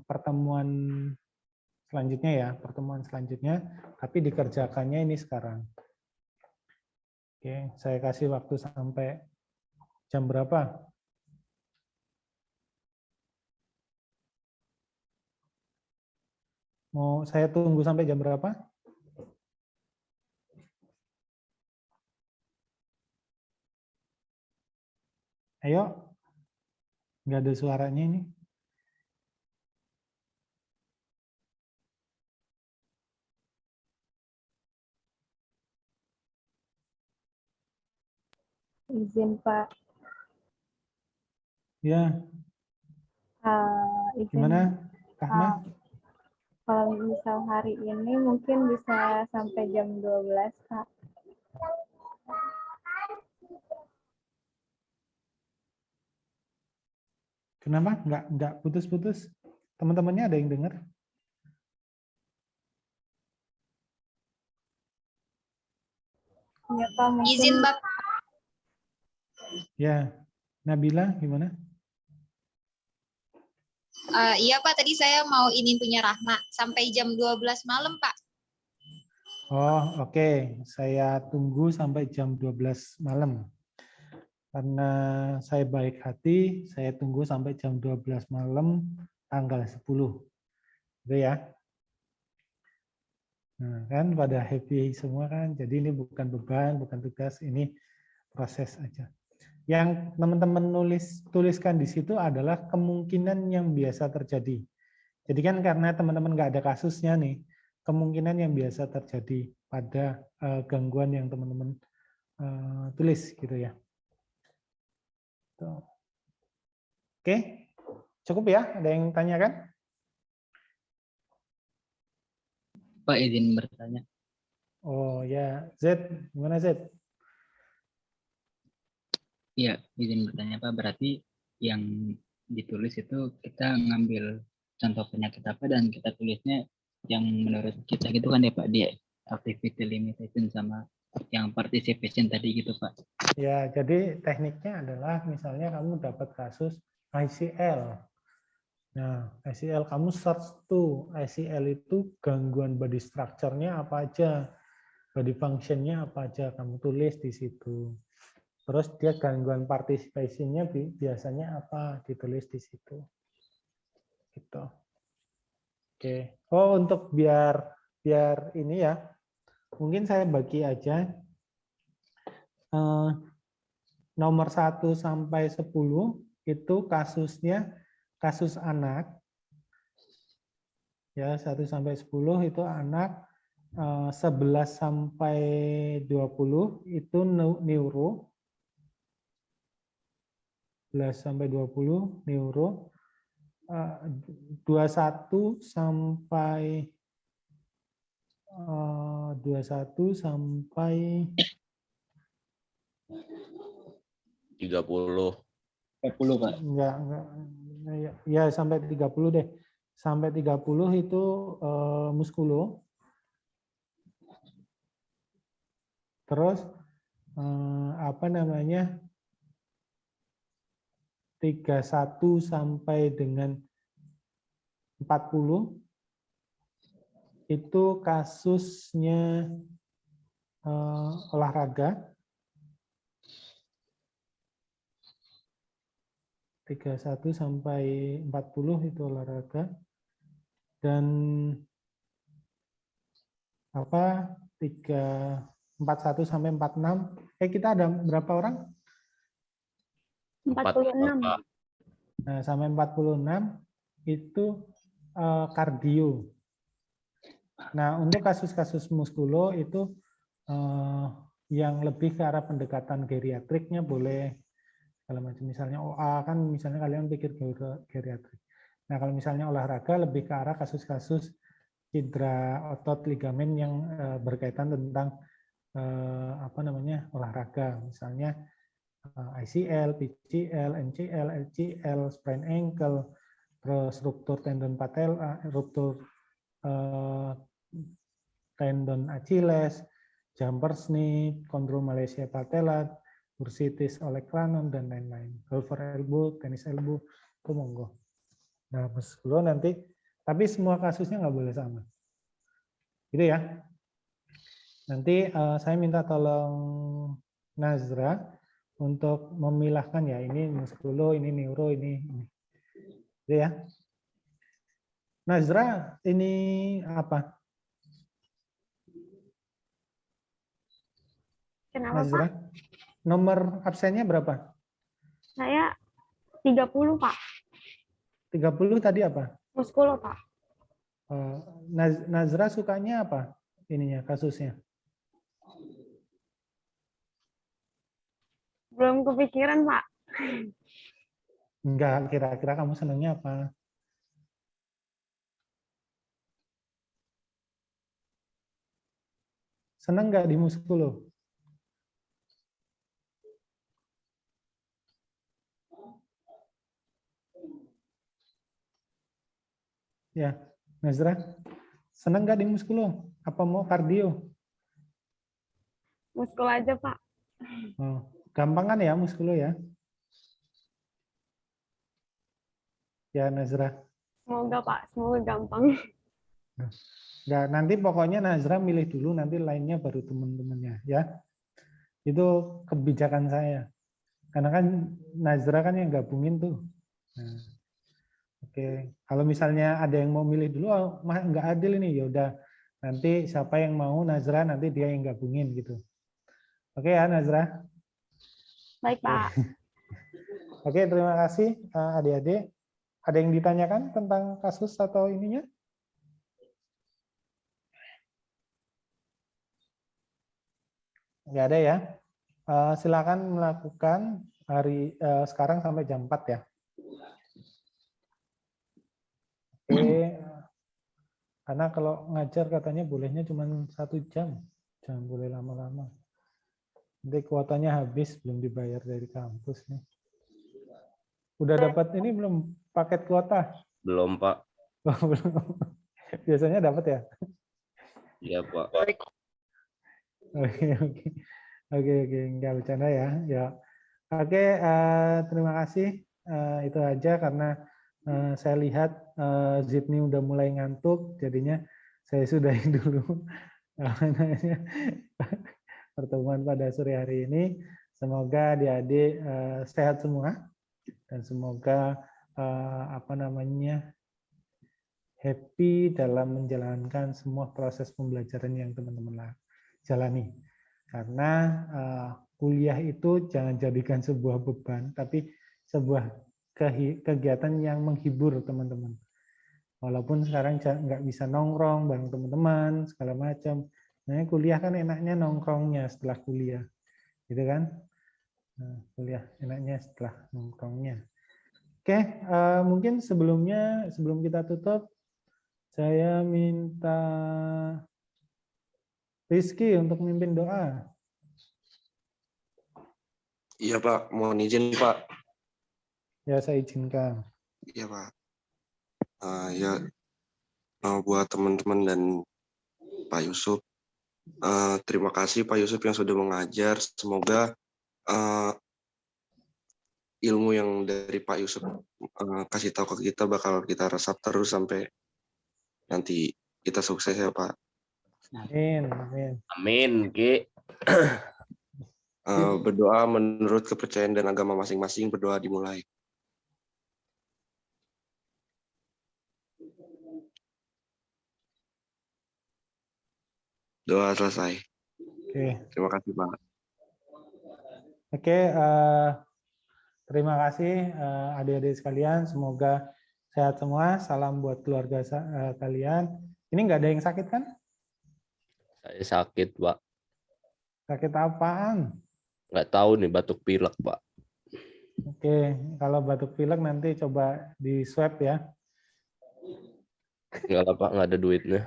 S5: pertemuan selanjutnya ya, pertemuan selanjutnya. Tapi dikerjakannya ini sekarang. Oke, saya kasih waktu sampai jam berapa? Mau saya tunggu sampai jam berapa? Ayo, nggak ada suaranya ini.
S9: Izin Pak.
S5: Ya.
S9: Izin,
S5: Gimana, Kahma?
S9: kalau misal hari ini mungkin bisa sampai jam 12, Kak.
S5: Kenapa? Nggak putus-putus? Teman-temannya ada yang dengar?
S9: Ya, Pak, mungkin...
S2: Izin, Bapak.
S5: Ya. Nabila, gimana?
S2: Iya, Pak. Tadi saya mau ini punya Rahma. Sampai jam 12 malam, Pak.
S5: Oh, oke. Saya tunggu sampai jam 12 malam. Karena saya baik hati, saya tunggu sampai jam 12 malam tanggal 10. Gitu ya. Nah, kan pada happy semua kan. Jadi ini bukan beban, bukan tugas, ini proses aja. Yang teman-teman tuliskan di situ adalah kemungkinan yang biasa terjadi. Jadi kan karena teman-teman nggak ada kasusnya nih, kemungkinan yang biasa terjadi pada gangguan yang teman-teman tulis gitu ya. Oke, cukup ya? Ada yang tanyakan?
S7: Pak, izin bertanya.
S5: Oh ya, Z, gimana Z?
S7: Iya, izin bertanya Pak. Berarti yang ditulis itu kita ngambil contoh penyakit apa dan kita tulisnya yang menurut kita gitu kan ya Pak, di activity limitation sama yang participation tadi gitu Pak.
S5: Ya, jadi tekniknya adalah misalnya kamu dapat kasus ICL. Nah, ICL kamu search tuh, ICL itu gangguan body structure-nya apa aja. body function-nya apa aja kamu tulis di situ. Terus dia gangguan participation-nya biasanya apa, ditulis di situ. Gitu. Oke. Oh, untuk biar ini ya, mungkin saya bagi aja nomor 1 sampai 10 itu kasusnya kasus anak. Ya, 1 sampai 10 itu anak, 11 sampai 20 itu neuro. 11 sampai 20 neuro. 21 sampai 21 sampai
S10: 30.
S6: 30, Pak.
S5: enggak ya sampai 30 deh. Sampai 30 itu muskulo. Terus apa namanya? 31 sampai dengan 40 itu kasusnya olahraga. 31 sampai 40 itu olahraga. Dan 41 sampai 46. Kita ada berapa orang?
S1: 46.
S5: Nah, sampai 46 itu kardio. Nah, untuk kasus-kasus muskulo itu yang lebih ke arah pendekatan geriatriknya boleh kalau macam misalnya OA kan misalnya kalian pikir geriatrik. Nah, kalau misalnya olahraga lebih ke arah kasus-kasus cedera otot ligamen yang berkaitan tentang olahraga, misalnya ICL, PCL, MCL, LCL, sprain ankle, terus ruptur tendon patella, ruptur tendon Achilles, jumper knee, chondromalacia patella, bursitis olecranon, dan lain-lain. Golfer elbow, tenis elbow, itu monggo. Nah, muskulo nanti, tapi semua kasusnya nggak boleh sama. Gitu ya. Nanti saya minta tolong Nazra untuk memilahkan ya, ini muskulo, ini neuro, ini. Gitu ya. Nazra, ini apa?
S1: Kenapa,
S5: Nazra?
S1: Pak?
S5: Nomor absennya berapa?
S1: Saya 30, Pak.
S5: 30 tadi apa?
S1: Muskulo, Pak.
S5: Nazra sukanya apa? Ininya, kasusnya.
S1: Belum kepikiran, Pak.
S5: Enggak, kira-kira kamu senangnya apa? Senang nggak di muskulo? Ya, Nazra, senang nggak di muskulo? Apa mau kardio?
S1: Muskulo aja, Pak.
S5: Oh, gampang kan ya muskulo ya? Ya, Nazra.
S1: Semoga, Pak. Semoga gampang.
S5: Nah, nanti pokoknya Nazra milih dulu, nanti lainnya baru teman-temannya ya. Itu kebijakan saya. Karena kan Nazra kan yang gabungin tuh. Nah, oke, kalau misalnya ada yang mau milih dulu, oh, nggak adil ini, ya udah nanti siapa yang mau Nazra nanti dia yang gabungin gitu. Oke ya Nazra.
S1: Baik, Pak.
S5: Oke, terima kasih adik-adik. Ada yang ditanyakan tentang kasus atau ininya? Nggak ada ya. Silakan melakukan hari sekarang sampai jam 4 ya. Oke. Karena kalau ngajar katanya bolehnya cuma 1 jam. Jangan boleh lama-lama. Nanti kuotanya habis, belum dibayar dari kampus nih. Udah dapat ini belum paket kuota?
S10: Belum, Pak.
S5: Oh, belum. Biasanya dapat ya?
S10: Iya, Pak.
S5: Oke, nggak bercanda ya. Ya. Oke, terima kasih. Itu aja karena saya lihat Zidni udah mulai ngantuk, jadinya saya sudahi dulu. pertemuan pada sore hari ini. Semoga adik-adik sehat semua dan semoga happy dalam menjalankan semua proses pembelajaran yang teman-teman jalani. Karena kuliah itu jangan jadikan sebuah beban, tapi sebuah kegiatan yang menghibur teman-teman. Walaupun sekarang nggak bisa nongkrong bareng teman-teman, segala macam. Nah, kuliah kan enaknya nongkrongnya setelah kuliah. Gitu kan? Nah, kuliah enaknya setelah nongkrongnya. Oke, mungkin sebelum kita tutup, saya minta Rizky untuk memimpin doa.
S10: Iya Pak, mohon izin Pak.
S5: Ya, saya izinkan.
S10: Iya Pak. Ya, buat teman-teman dan Pak Yusuf, terima kasih Pak Yusuf yang sudah mengajar. Semoga ilmu yang dari Pak Yusuf kasih tahu ke kita bakal kita resap terus sampai nanti kita sukses ya Pak.
S5: Amin, amin.
S10: Amin, Ki. Berdoa menurut kepercayaan dan agama masing-masing, berdoa dimulai. Doa selesai.
S5: Oke.
S10: Terima kasih Pak.
S5: Oke, terima kasih adik-adik sekalian. Semoga sehat semua. Salam buat keluarga kalian. Ini nggak ada yang sakit kan?
S10: Saya sakit Pak.
S5: Sakit apaan?
S10: Nggak tahu nih, batuk pilek Pak.
S5: Oke, kalau batuk pilek nanti coba di swab ya.
S10: Nggak lah Pak, nggak ada duitnya.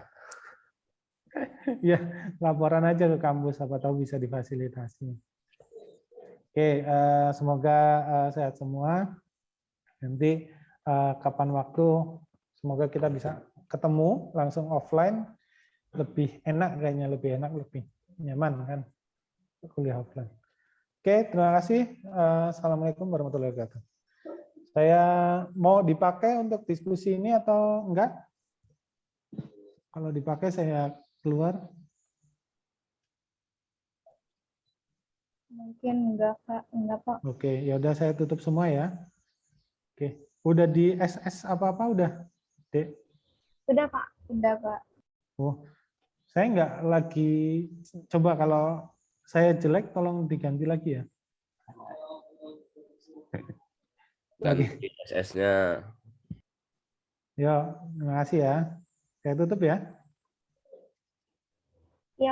S5: Ya, laporan aja ke kampus, apa tahu bisa difasilitasi. Oke, semoga sehat semua. Nanti kapan waktu, semoga kita bisa ketemu langsung offline. Lebih enak kayaknya, lebih enak, lebih nyaman kan kuliah offline. Oke, terima kasih. Assalamualaikum warahmatullahi wabarakatuh. Saya mau dipakai untuk diskusi ini atau enggak? Kalau dipakai saya keluar.
S9: Mungkin enggak, Kak. Enggak, Pak.
S5: Oke, ya udah saya tutup semua ya. Oke, udah di SS apa-apa udah, Dek?
S1: Sudah, Pak.
S9: Udah, Pak.
S5: Oh, saya nggak lagi, coba kalau saya jelek tolong diganti lagi ya.
S10: Ganti SS-nya.
S5: Ya, terima kasih ya. Saya tutup ya.